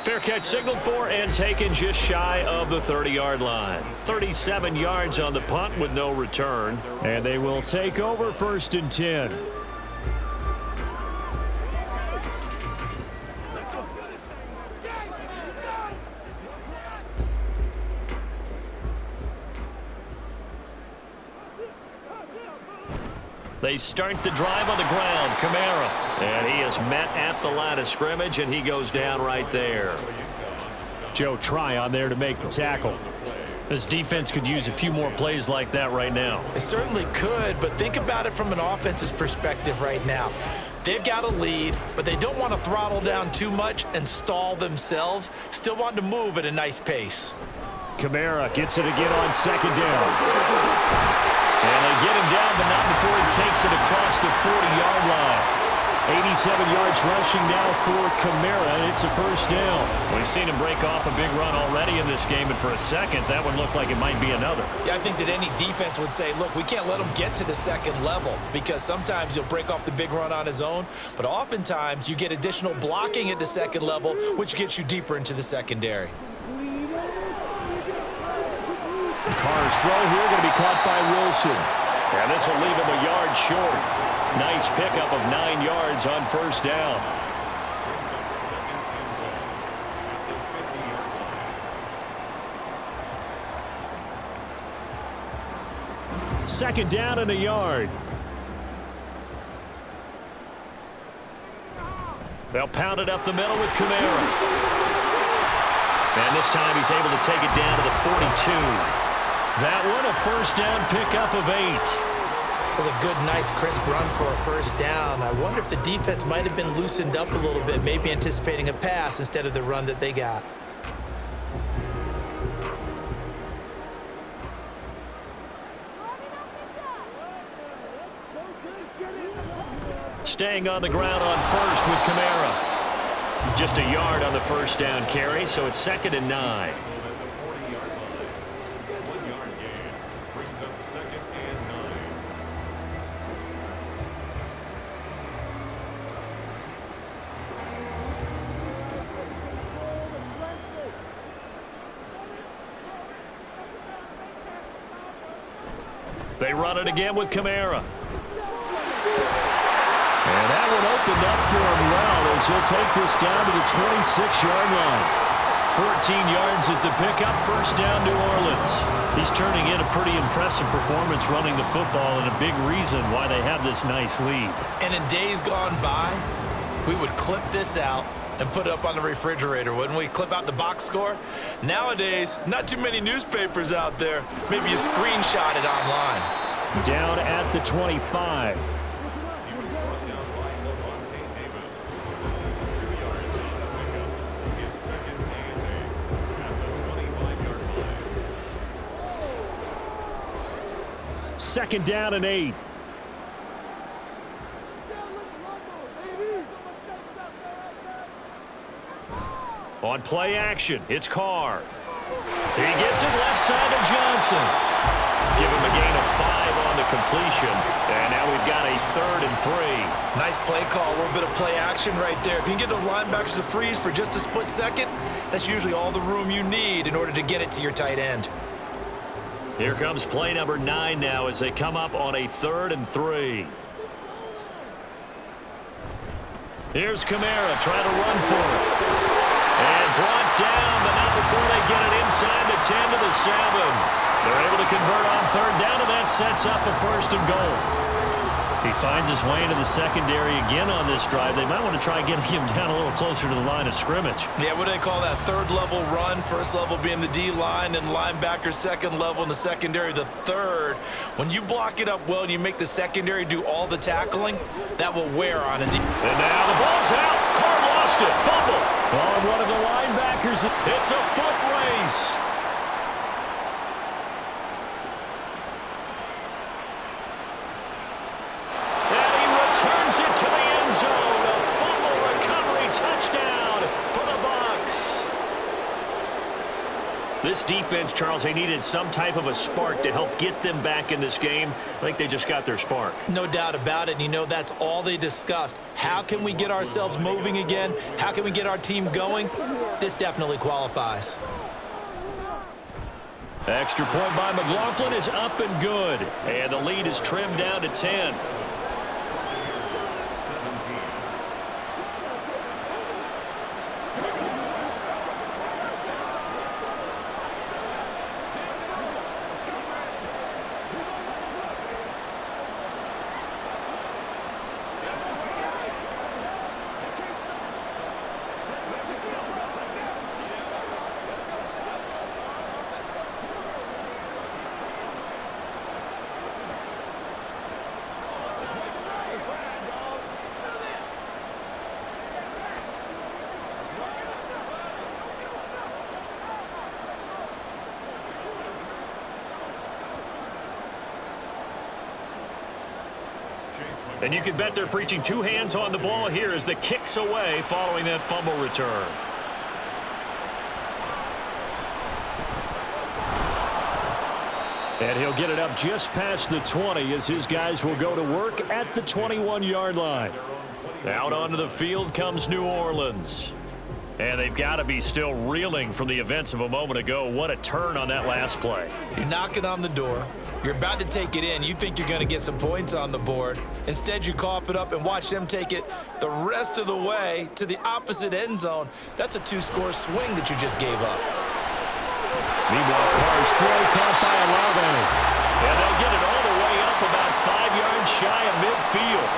Fair catch signaled for and taken just shy of the 30-yard line. 37 yards on the punt with no return. And they will take over 1st and 10. They start the drive on the ground. Kamara. And he is met at the line of scrimmage, and he goes down right there. Joe Tryon there to make the tackle. This defense could use a few more plays like that right now. It certainly could, but think about it from an offense's perspective right now. They've got a lead, but they don't want to throttle down too much and stall themselves. Still want to move at a nice pace. Kamara gets it again on 2nd down. And they get him down, but not before he takes it across the 40-yard line. 87 yards rushing now for Kamara, and it's a 1st down. We've seen him break off a big run already in this game, and for a second, that one looked like it might be another. Yeah, I think that any defense would say, look, we can't let him get to the 2nd level because sometimes he'll break off the big run on his own, but oftentimes you get additional blocking at the 2nd level, which gets you deeper into the secondary. Carr's throw here going to be caught by Wilson. And this will leave him a yard short. Nice pickup of 9 yards on 1st down. 2nd down and a yard. They'll pound it up the middle with Kamara. And this time he's able to take it down to the 42. That one a 1st down pickup of 8. It was a good, nice, crisp run for a 1st down. I wonder if the defense might have been loosened up a little bit, maybe anticipating a pass instead of the run that they got. Staying on the ground on 1st with Kamara. Just a yard on the 1st down carry, so it's 2nd and 9. They run it again with Kamara. And that one opened up for him well as he'll take this down to the 26-yard line. 14 yards is the pickup. 1st down, New Orleans. He's turning in a pretty impressive performance running the football and a big reason why they have this nice lead. And in days gone by, we would clip this out and put it up on the refrigerator, wouldn't we? Clip out the box score. Nowadays, not too many newspapers out there. Maybe you screenshot it online. Down at the 25. 2nd down and 8. On play action, it's Carr. He gets it left side to Johnson. Give him a gain of 5 on the completion. And now we've got a 3rd and 3. Nice play call, a little bit of play action right there. If you can get those linebackers to freeze for just a split second, that's usually all the room you need in order to get it to your tight end. Here comes play number 9 now as they come up on a 3rd and 3. Here's Kamara trying to run for it. And brought down, but not before they get it inside the 10 to the 7. They're able to convert on 3rd down, and that sets up a 1st and goal. He finds his way into the secondary again on this drive. They might want to try getting him down a little closer to the line of scrimmage. Yeah, what do they call that? 3rd level run. 1st level being the D-line, and linebacker 2nd level in the secondary, the 3rd. When you block it up well and you make the secondary do all the tackling, that will wear on a D. And now the ball's out. Carr lost it. Fumble. On one of the linebackers. It's a foot race. Turns it to the end zone. A fumble recovery touchdown for the Bucs. This defense, Charles, they needed some type of a spark to help get them back in this game. I think they just got their spark. No doubt about it. And you know, that's all they discussed. How can we get ourselves moving again? How can we get our team going? This definitely qualifies. Extra point by McLaughlin is up and good. And the lead is trimmed down to 10. And you can bet they're preaching 2 hands on the ball here as the kick's away following that fumble return. And he'll get it up just past the 20 as his guys will go to work at the 21-yard line. Out onto the field comes New Orleans. And they've got to be still reeling from the events of a moment ago. What a turn on that last play. You're knocking on the door. You're about to take it in. You think you're going to get some points on the board. Instead, you cough it up and watch them take it the rest of the way to the opposite end zone. That's a 2-score swing that you just gave up. Meanwhile, Carr's throw caught by Olave. And they'll get it all the way up about 5 yards shy of midfield.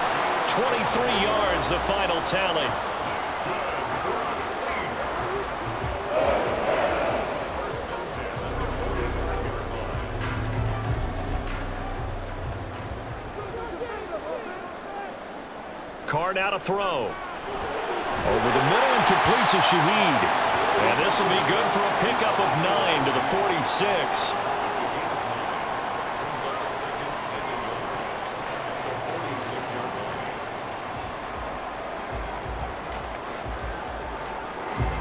23 yards, the final tally. Carr now to throw. Over the middle and complete to Shaheed. And this will be good for a pickup of 9 to the 46.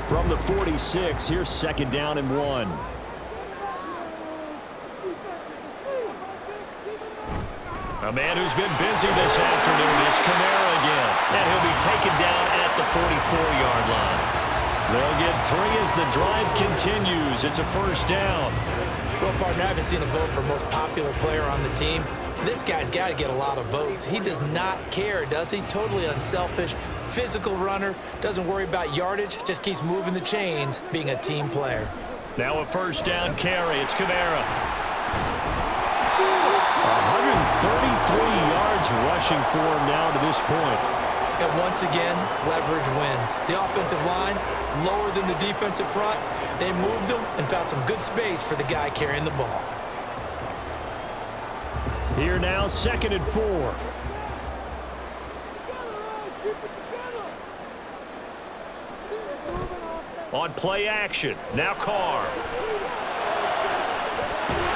From the 46, here's 2nd down and 1. A man who's been busy this afternoon. It's Kamara again. And he'll be taken down at the 44-yard line. They'll get 3 as the drive continues. It's a 1st down. Well, partner, I haven't seen a vote for most popular player on the team. This guy's got to get a lot of votes. He does not care, does he? Totally unselfish, physical runner, doesn't worry about yardage, just keeps moving the chains, being a team player. Now a 1st down carry. It's Kamara. 133 yards rushing for him now to this point. And once again, leverage wins. The offensive line, lower than the defensive front. They moved them and found some good space for the guy carrying the ball. Here now, 2nd and 4. On play action, now Carr.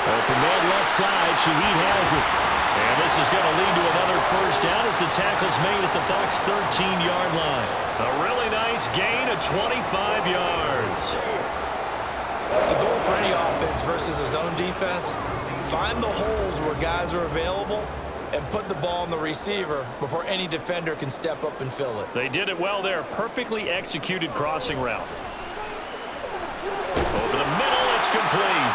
Open man left side, Shaheed has it. And this is going to lead to another first down as the tackle's made at the Bucs' 13-yard line. A really nice gain of 25 yards. The goal for any offense versus a zone defense, find the holes where guys are available and put the ball on the receiver before any defender can step up and fill it. They did it well there. Perfectly executed crossing route. Over the middle, it's complete.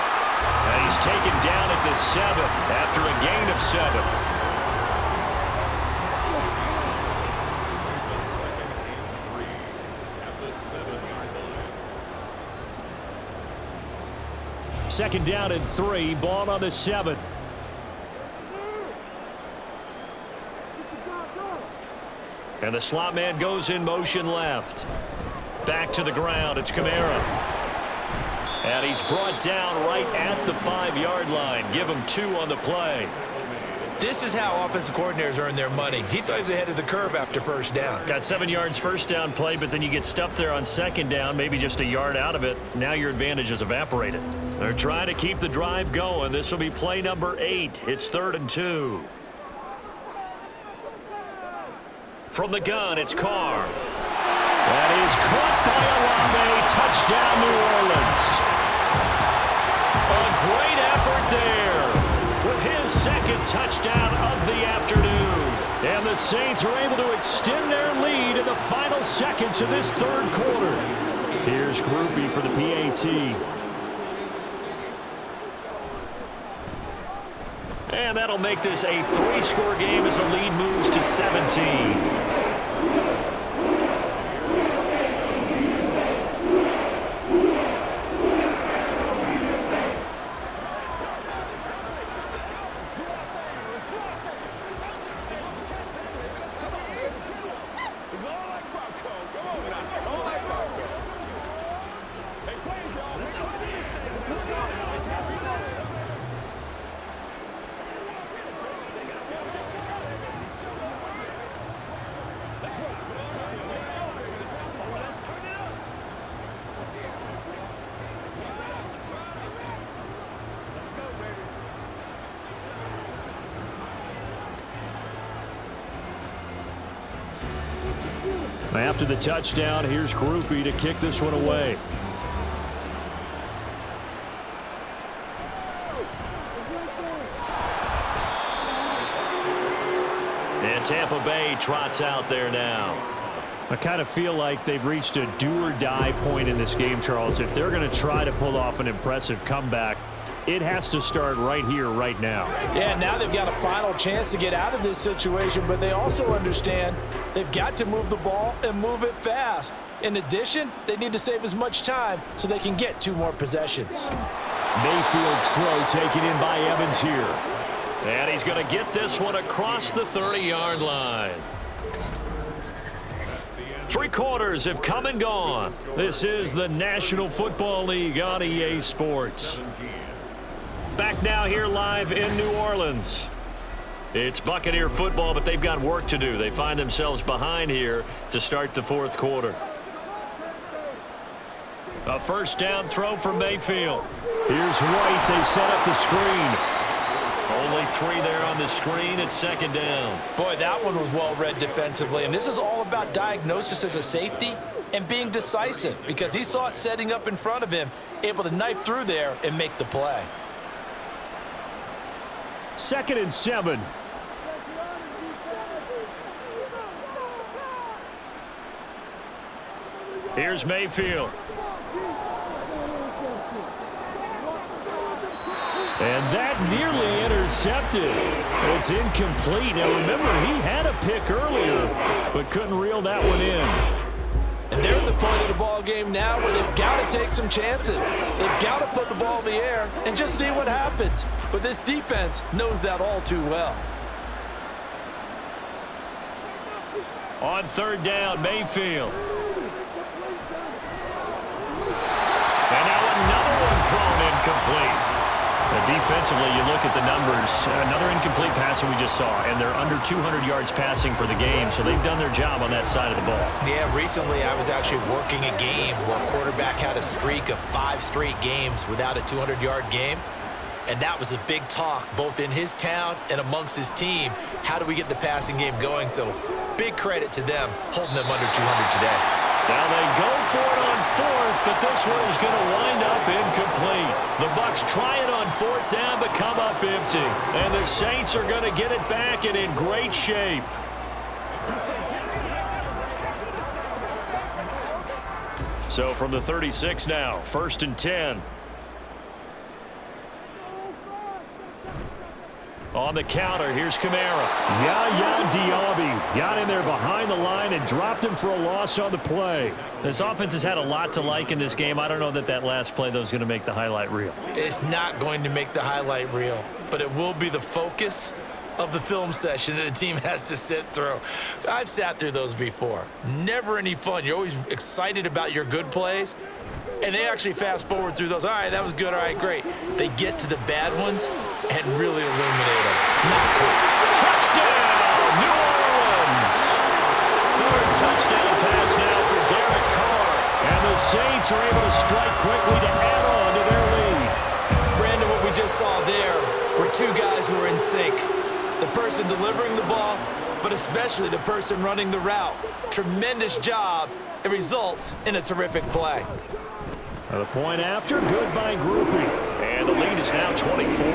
And he's taken down at the 7 after a gain of 7. Second down and 3, ball on the 7. And the slot man goes in motion left. Back to the ground. It's Kamara. And he's brought down right at the 5-yard line. Give him 2 on the play. This is how offensive coordinators earn their money. He thought he was ahead of the curve after first down. Got 7 yards first down play, but then you get stuffed there on second down, maybe just a yard out of it. Now your advantage is evaporated. They're trying to keep the drive going. This will be play number 8. It's 3rd and 2. From the gun, it's Carr. That is caught by Olave. Touchdown, New Orleans. A great effort there with his second touchdown of the afternoon. And the Saints are able to extend their lead in the final seconds of this 3rd quarter. Here's Groupie for the PAT. And that'll make this a 3-score game as the lead moves to 17. After the touchdown, here's Groupie to kick this one away. And Tampa Bay trots out there now. I kind of feel like they've reached a do-or-die point in this game, Charles. If they're going to try to pull off an impressive comeback, it has to start right here, right now. Yeah, now they've got a final chance to get out of this situation, but they also understand they've got to move the ball and move it fast. In addition, they need to save as much time so they can get 2 more possessions. Mayfield's throw taken in by Evans here. And he's going to get this one across the 30-yard line. 3 quarters have come and gone. This is the National Football League on EA Sports. Back now here live in New Orleans. It's Buccaneer football, but they've got work to do. They find themselves behind here to start the 4th quarter. A first down throw for Mayfield. Here's White. They set up the screen. Only 3 there on the screen. It's 2nd down. Boy, that one was well read defensively. And this is all about diagnosis as a safety and being decisive because he saw it setting up in front of him, able to knife through there and make the play. 2nd and 7. Here's Mayfield. And that nearly intercepted. It's incomplete. Now remember, he had a pick earlier, but couldn't reel that one in. And they're at the point of the ball game now where they've got to take some chances. They've got to put the ball in the air and just see what happens. But this defense knows that all too well. On 3rd down, Mayfield. And now another one thrown incomplete. Defensively, you look at the numbers. Another incomplete pass that we just saw, and they're under 200 yards passing for the game, so they've done their job on that side of the ball. Yeah, recently I was actually working a game where a quarterback had a streak of 5 straight games without a 200-yard game. And that was a big talk, both in his town and amongst his team. How do we get the passing game going? So big credit to them, holding them under 200 today. Now they go for it on fourth, but this one is going to wind up incomplete. The Bucs try it on fourth down, but come up empty. And the Saints are going to get it back and in great shape. So from the 36 now, 1st and 10. On the counter, here's Kamara. Yaya Diaby got in there behind the line and dropped him for a loss on the play. This offense has had a lot to like in this game. I don't know that last play, though, is going to make the highlight reel. It's not going to make the highlight reel, but it will be the focus of the film session that the team has to sit through. I've sat through those before. Never any fun. You're always excited about your good plays, and they actually fast forward through those. All right, that was good. All right, great. They get to the bad ones and really illuminate them. Not cool. Touchdown, New Orleans. Third touchdown pass now for Derek Carr. And the Saints are able to strike quickly to add on to their lead. Brandon, what we just saw there were two guys who were in sync. The person delivering the ball, but especially the person running the route. Tremendous job. It results in a terrific play. The point after, good by Groupie. And the lead is now 24.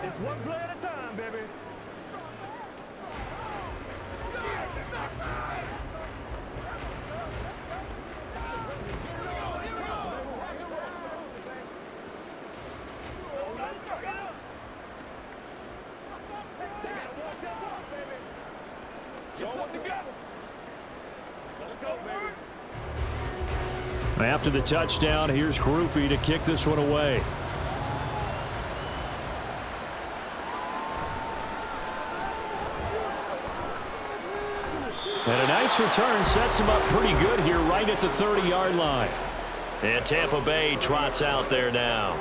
It's one play at a time, baby. After the touchdown, here's Groupie to kick this one away. And a nice return sets him up pretty good here right at the 30-yard line. And Tampa Bay trots out there now.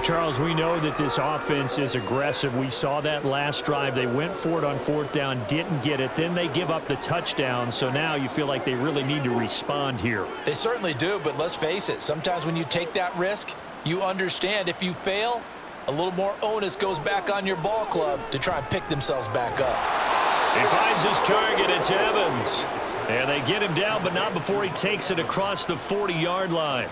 Charles, we know that this offense is aggressive. We saw that last drive. They went for it on fourth down, didn't get it. Then they give up the touchdown. So now you feel like they really need to respond here. They certainly do, but let's face it. Sometimes when you take that risk, you understand if you fail, a little more onus goes back on your ball club to try and pick themselves back up. He finds his target. It's Evans. And they get him down, but not before he takes it across the 40-yard line.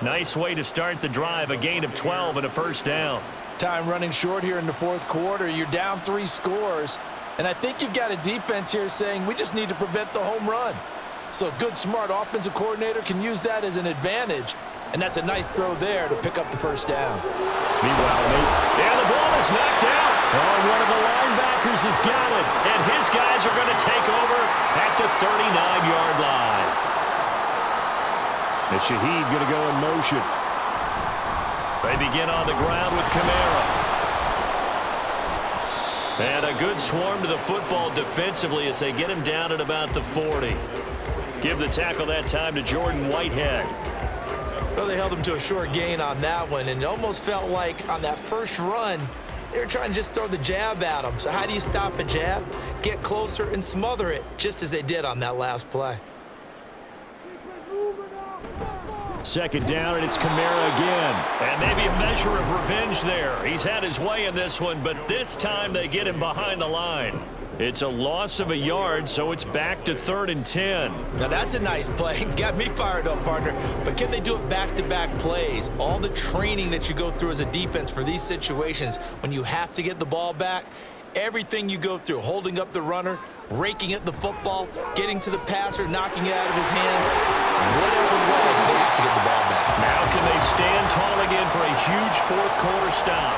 Nice way to start the drive, a gain of 12 and a first down. Time running short here in the fourth quarter. You're down 3 scores. And I think you've got a defense here saying we just need to prevent the home run. So a good, smart offensive coordinator can use that as an advantage. And that's a nice throw there to pick up the first down. Meanwhile, and the ball is knocked out. Oh, one of the linebackers has got it. And his guys are going to take over at the 39-yard line. And Shaheed going to go in motion. They begin on the ground with Kamara. And a good swarm to the football defensively as they get him down at about the 40. Give the tackle that time to Jordan Whitehead. Well, they held him to a short gain on that one, and it almost felt like on that first run, they were trying to just throw the jab at him. So how do you stop a jab? Get closer and smother it, just as they did on that last play. Second down, and it's Kamara again. And maybe a measure of revenge there. He's had his way in this one, but this time they get him behind the line. It's a loss of a yard, so it's back to 3rd and 10. Now that's a nice play. Got me fired up, partner. But can they do it back-to-back plays? All the training that you go through as a defense for these situations, when you have to get the ball back, everything you go through, holding up the runner, raking at the football, getting to the passer, knocking it out of his hands, whatever way, they have to get the ball back. Now can they stand tall again for a huge fourth-quarter stop?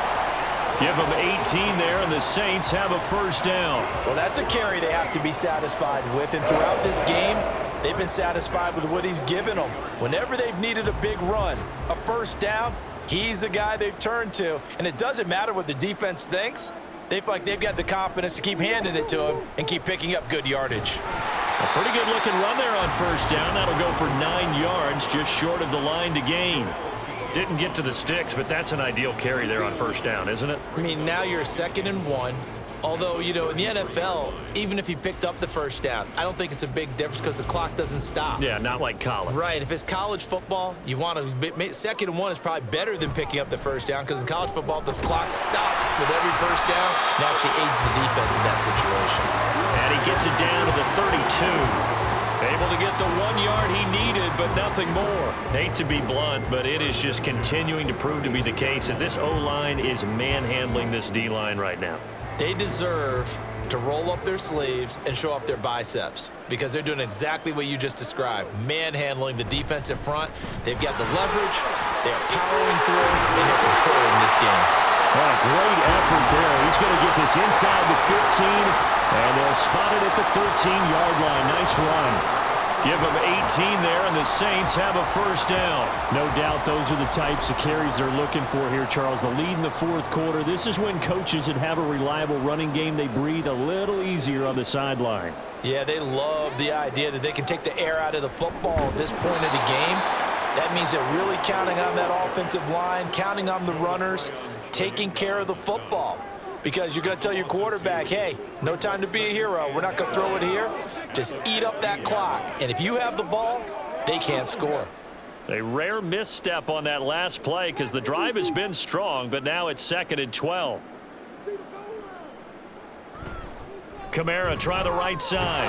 Give them 18 there, and the Saints have a first down. Well, that's a carry they have to be satisfied with, and throughout this game, they've been satisfied with what he's given them. Whenever they've needed a big run, a first down, he's the guy they've turned to, and it doesn't matter what the defense thinks. They feel like they've got the confidence to keep handing it to him and keep picking up good yardage. A pretty good-looking run there on first down. That'll go for 9 yards, just short of the line to gain. Didn't get to the sticks, but that's an ideal carry there on first down, isn't it? I mean, now you're 2nd and 1. Although, you know, in the NFL, even if he picked up the first down, I don't think it's a big difference because the clock doesn't stop. Yeah, not like college. Right. If it's college football, you want to 2nd and 1 is probably better than picking up the first down because in college football, the clock stops with every first down and actually aids the defense in that situation. And he gets it down to the 32. Able to get the 1 yard he needed, but nothing more. Hate to be blunt, but it is just continuing to prove to be the case that this O-line is manhandling this D-line right now. They deserve to roll up their sleeves and show up their biceps because they're doing exactly what you just described, manhandling the defensive front. They've got the leverage, they're powering through, and they're controlling this game. Oh, great effort there. He's going to get this inside the 15, and they'll spot it at the 13-yard line. Nice run. Give them 18 there, and the Saints have a first down. No doubt those are the types of carries they're looking for here, Charles. The lead in the fourth quarter. This is when coaches that have a reliable running game, they breathe a little easier on the sideline. Yeah, they love the idea that they can take the air out of the football at this point of the game. That means they're really counting on that offensive line, counting on the runners, taking care of the football. Because you're going to tell your quarterback, hey, no time to be a hero. We're not going to throw it here. Just eat up that clock. And if you have the ball, they can't score. A rare misstep on that last play because the drive has been strong, but now it's 2nd and 12. Kamara try the right side.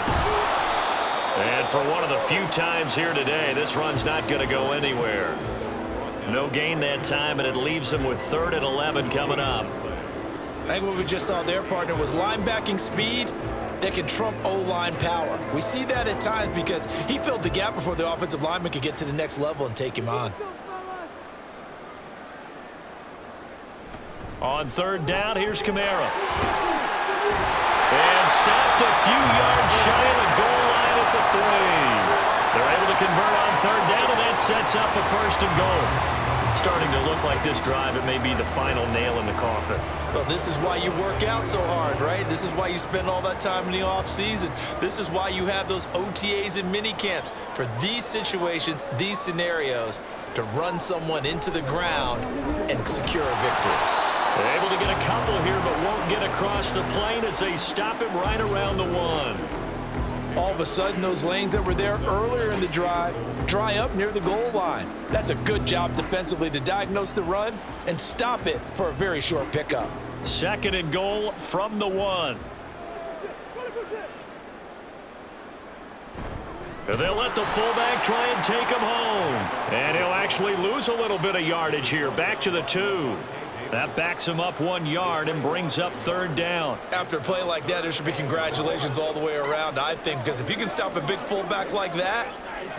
And for one of the few times here today, this run's not going to go anywhere. No gain that time, and it leaves them with 3rd and 11 coming up. I think what we just saw their partner was linebacking speed that can trump O-line power. We see that at times because he filled the gap before the offensive lineman could get to the next level and take him on. On 3rd down, here's Kamara. And stopped a few yards shy of the goal line at the 3. They're able to convert on 3rd down, and that sets up a 1st and goal. Starting to look like this drive, it may be the final nail in the coffin. Well, this is why you work out so hard, right? This is why you spend all that time in the offseason. This is why you have those OTAs and mini camps for these situations, these scenarios, to run someone into the ground and secure a victory. They're able to get a couple here, but won't get across the plane as they stop him right around the 1. All of a sudden, those lanes that were there earlier in the drive dry up near the goal line. That's a good job defensively to diagnose the run and stop it for a very short pickup. 2nd and goal from the 1. They'll let the fullback try and take him home. And he'll actually lose a little bit of yardage here. Back to the 2. That backs him up 1 yard and brings up 3rd down. After a play like that, there should be congratulations all the way around, I think, because if you can stop a big fullback like that,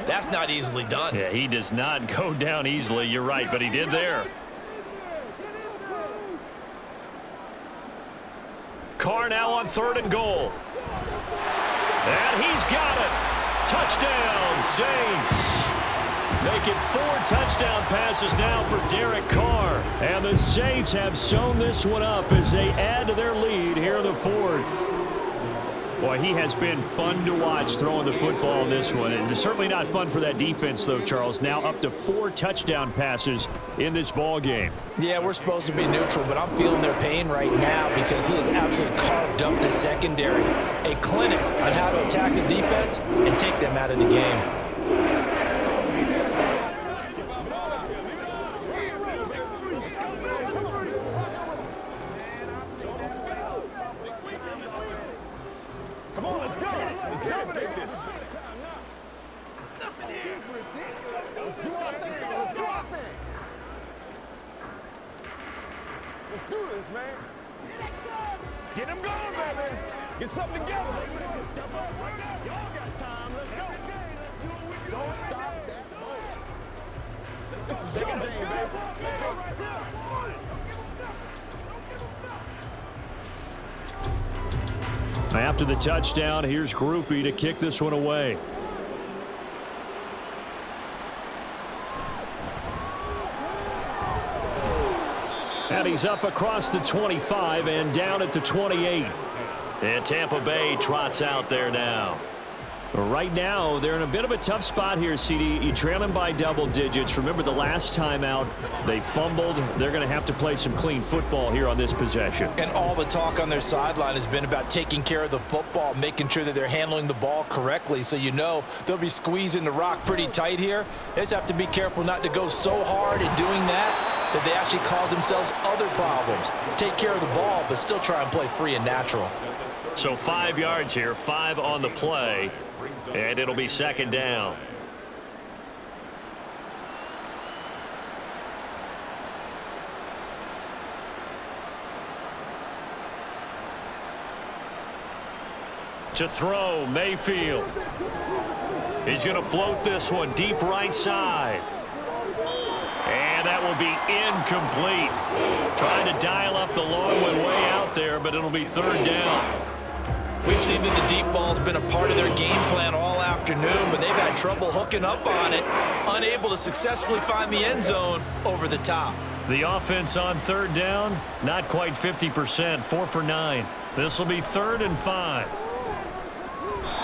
that's not easily done. Yeah, he does not go down easily. You're right, but he did there. Carr now on 3rd and goal. And he's got it. Touchdown, Saints. Make it 4 touchdown passes now for Derek Carr. And the Saints have sewn this one up as they add to their lead here in the 4th. Boy, he has been fun to watch throwing the football in this one. It's certainly not fun for that defense, though, Charles. Now up to 4 touchdown passes in this ball game. Yeah, we're supposed to be neutral, but I'm feeling their pain right now because he has absolutely carved up the secondary. A clinic on how to attack the defense and take them out of the game. Come on, let's go. Let's dominate this. Let's do our thing. Let's do our thing. Let's do this, man. Get them going, baby. Get something together. Step up. Y'all got time. Let's go. Don't stop that. This is your game, baby. After the touchdown, here's Groupie to kick this one away. And he's up across the 25 and down at the 28. And Tampa Bay trots out there now. Right now, they're in a bit of a tough spot here, CD. You trail them by double digits. Remember the last time out, they fumbled. They're going to have to play some clean football here on this possession. And all the talk on their sideline has been about taking care of the football, making sure that they're handling the ball correctly. So you know they'll be squeezing the rock pretty tight here. They just have to be careful not to go so hard in doing that they actually cause themselves other problems. Take care of the ball, but still try and play free and natural. So 5 yards here, 5 on the play, and it'll be second down. To throw, Mayfield. He's going to float this one deep right side. And that will be incomplete. Trying to dial up the long one way out there, but it'll be third down. We've seen that the deep ball's been a part of their game plan all afternoon, but they've had trouble hooking up on it, unable to successfully find the end zone over the top. The offense on third down, not quite 50%, 4 for 9. This will be 3rd and 5.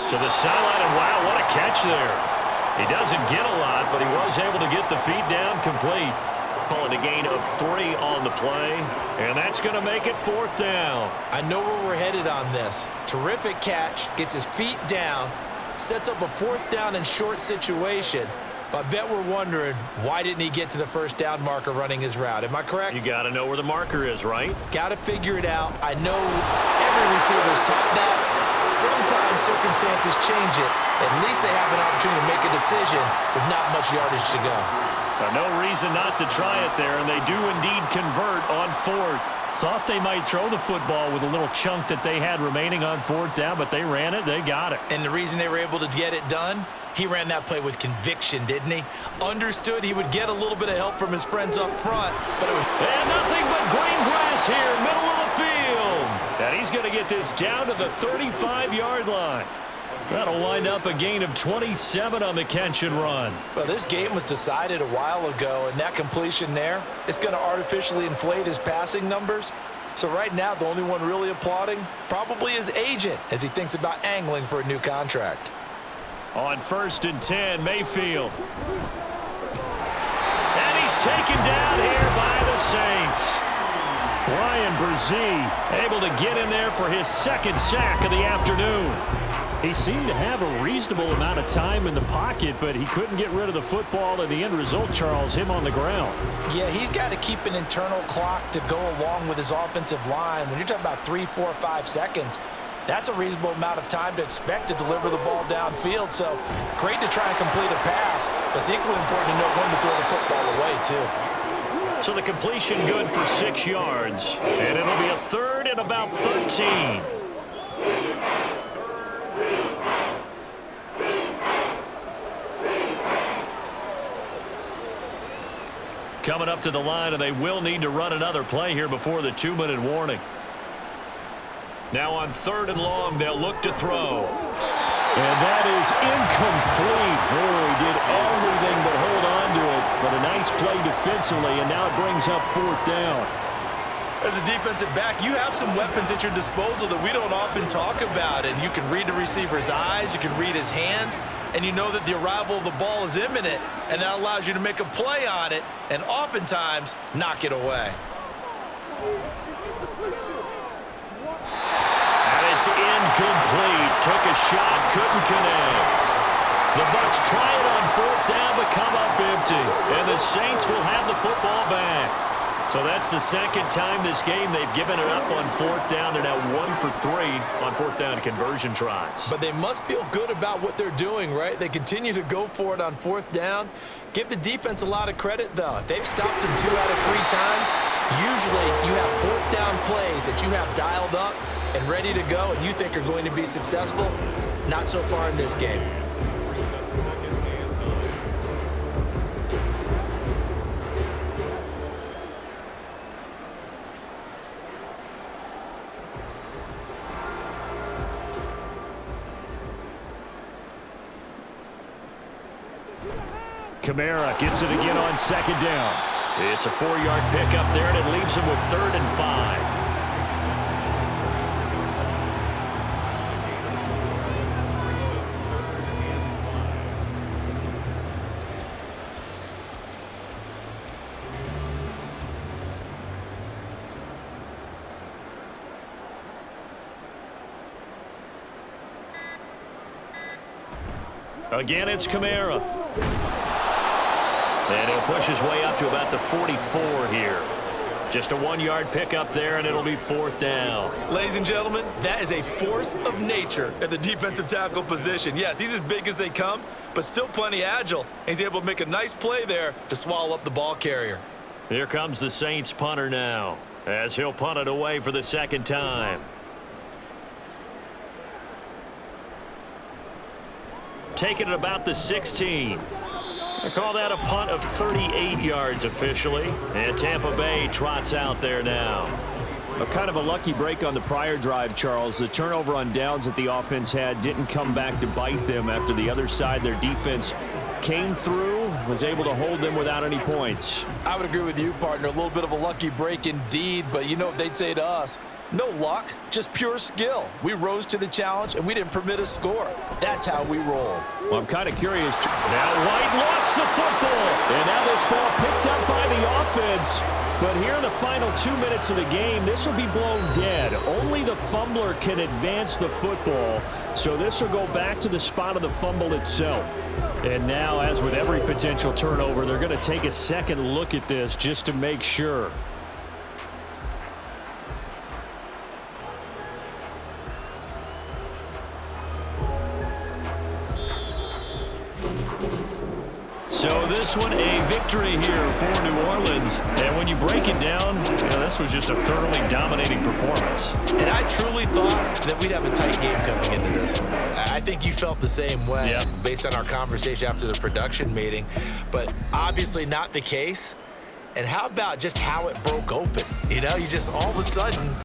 To the sideline, and wow, what a catch there. He doesn't get a lot, but he was able to get the feet down complete. Call it a gain of 3 on the play, and that's going to make it 4th down. I know where we're headed on this. Terrific catch, gets his feet down, sets up a 4th down and short situation. But I bet we're wondering, why didn't he get to the first down marker running his route? Am I correct? You got to know where the marker is, right? Got to figure it out. I know every receiver's taught that. Sometimes circumstances change it. At least they have an opportunity to make a decision with not much yardage to go. No reason not to try it there, and they do indeed convert on 4th. Thought they might throw the football with a little chunk that they had remaining on 4th down, but they ran it, they got it. And the reason they were able to get it done, he ran that play with conviction, didn't he? Understood he would get a little bit of help from his friends up front, but it was... And nothing but green grass here, middle of the field. And he's going to get this down to the 35-yard line. That'll wind up a gain of 27 on the catch and run. Well, this game was decided a while ago, and that completion there is going to artificially inflate his passing numbers. So right now, the only one really applauding probably his agent as he thinks about angling for a new contract. On 1st and 10, Mayfield. And he's taken down here by the Saints. Brian Brzee able to get in there for his 2nd sack of the afternoon. He seemed to have a reasonable amount of time in the pocket, but he couldn't get rid of the football, and the end result, Charles, him on the ground. Yeah, he's got to keep an internal clock to go along with his offensive line. When you're talking about 3, 4, 5 seconds, that's a reasonable amount of time to expect to deliver the ball downfield. So great to try and complete a pass, but it's equally important to know when to throw the football away, too. So the completion good for 6 yards, and it'll be a 3rd and about 13. Coming up to the line, and they will need to run another play here before the 2-minute warning. Now on 3rd and long, they'll look to throw. And that is incomplete. Oh, he did everything but hold on to it. But a nice play defensively, and now it brings up 4th down. As a defensive back, you have some weapons at your disposal that we don't often talk about. And you can read the receiver's eyes, you can read his hands, and you know that the arrival of the ball is imminent, and that allows you to make a play on it and oftentimes knock it away. And it's incomplete. Took a shot, couldn't connect. The Bucs try it on 4th down, but come up empty. And the Saints will have the football back. So that's the 2nd time this game they've given it up on 4th down. They're now 1 for 3 on 4th down conversion tries. But they must feel good about what they're doing, right? They continue to go for it on 4th down. Give the defense a lot of credit, though. They've stopped him 2 out of 3 times. Usually you have 4th down plays that you have dialed up and ready to go and you think are going to be successful. Not so far in this game. Kamara gets it again on 2nd down. It's a 4-yard pickup there, and it leaves him with 3rd and 5. Again, it's Kamara. And he'll push his way up to about the 44 here. Just a 1-yard pickup there, and it'll be 4th down. Ladies and gentlemen, that is a force of nature at the defensive tackle position. Yes, he's as big as they come, but still plenty agile. He's able to make a nice play there to swallow up the ball carrier. Here comes the Saints punter now, as he'll punt it away for the 2nd time. Taking it about the 16. They call that a punt of 38 yards officially. And Tampa Bay trots out there now. A kind of a lucky break on the prior drive, Charles. The turnover on downs that the offense had didn't come back to bite them after the other side. Their defense came through, was able to hold them without any points. I would agree with you, partner. A little bit of a lucky break indeed, but you know what they'd say to us? No luck, just pure skill. We rose to the challenge, and we didn't permit a score. That's how we roll. Well, I'm kind of curious. Now White lost the football. And now this ball picked up by the offense. But here in the final 2 minutes of the game, this will be blown dead. Only the fumbler can advance the football. So this will go back to the spot of the fumble itself. And now, as with every potential turnover, they're going to take a second look at this just to make sure. So this one a victory here for New Orleans. And when you break it down, this was just a thoroughly dominating performance. And I truly thought that we'd have a tight game coming into this one. I think you felt the same way based on our conversation after the production meeting, but obviously not the case. And how about just how it broke open? You just all of a sudden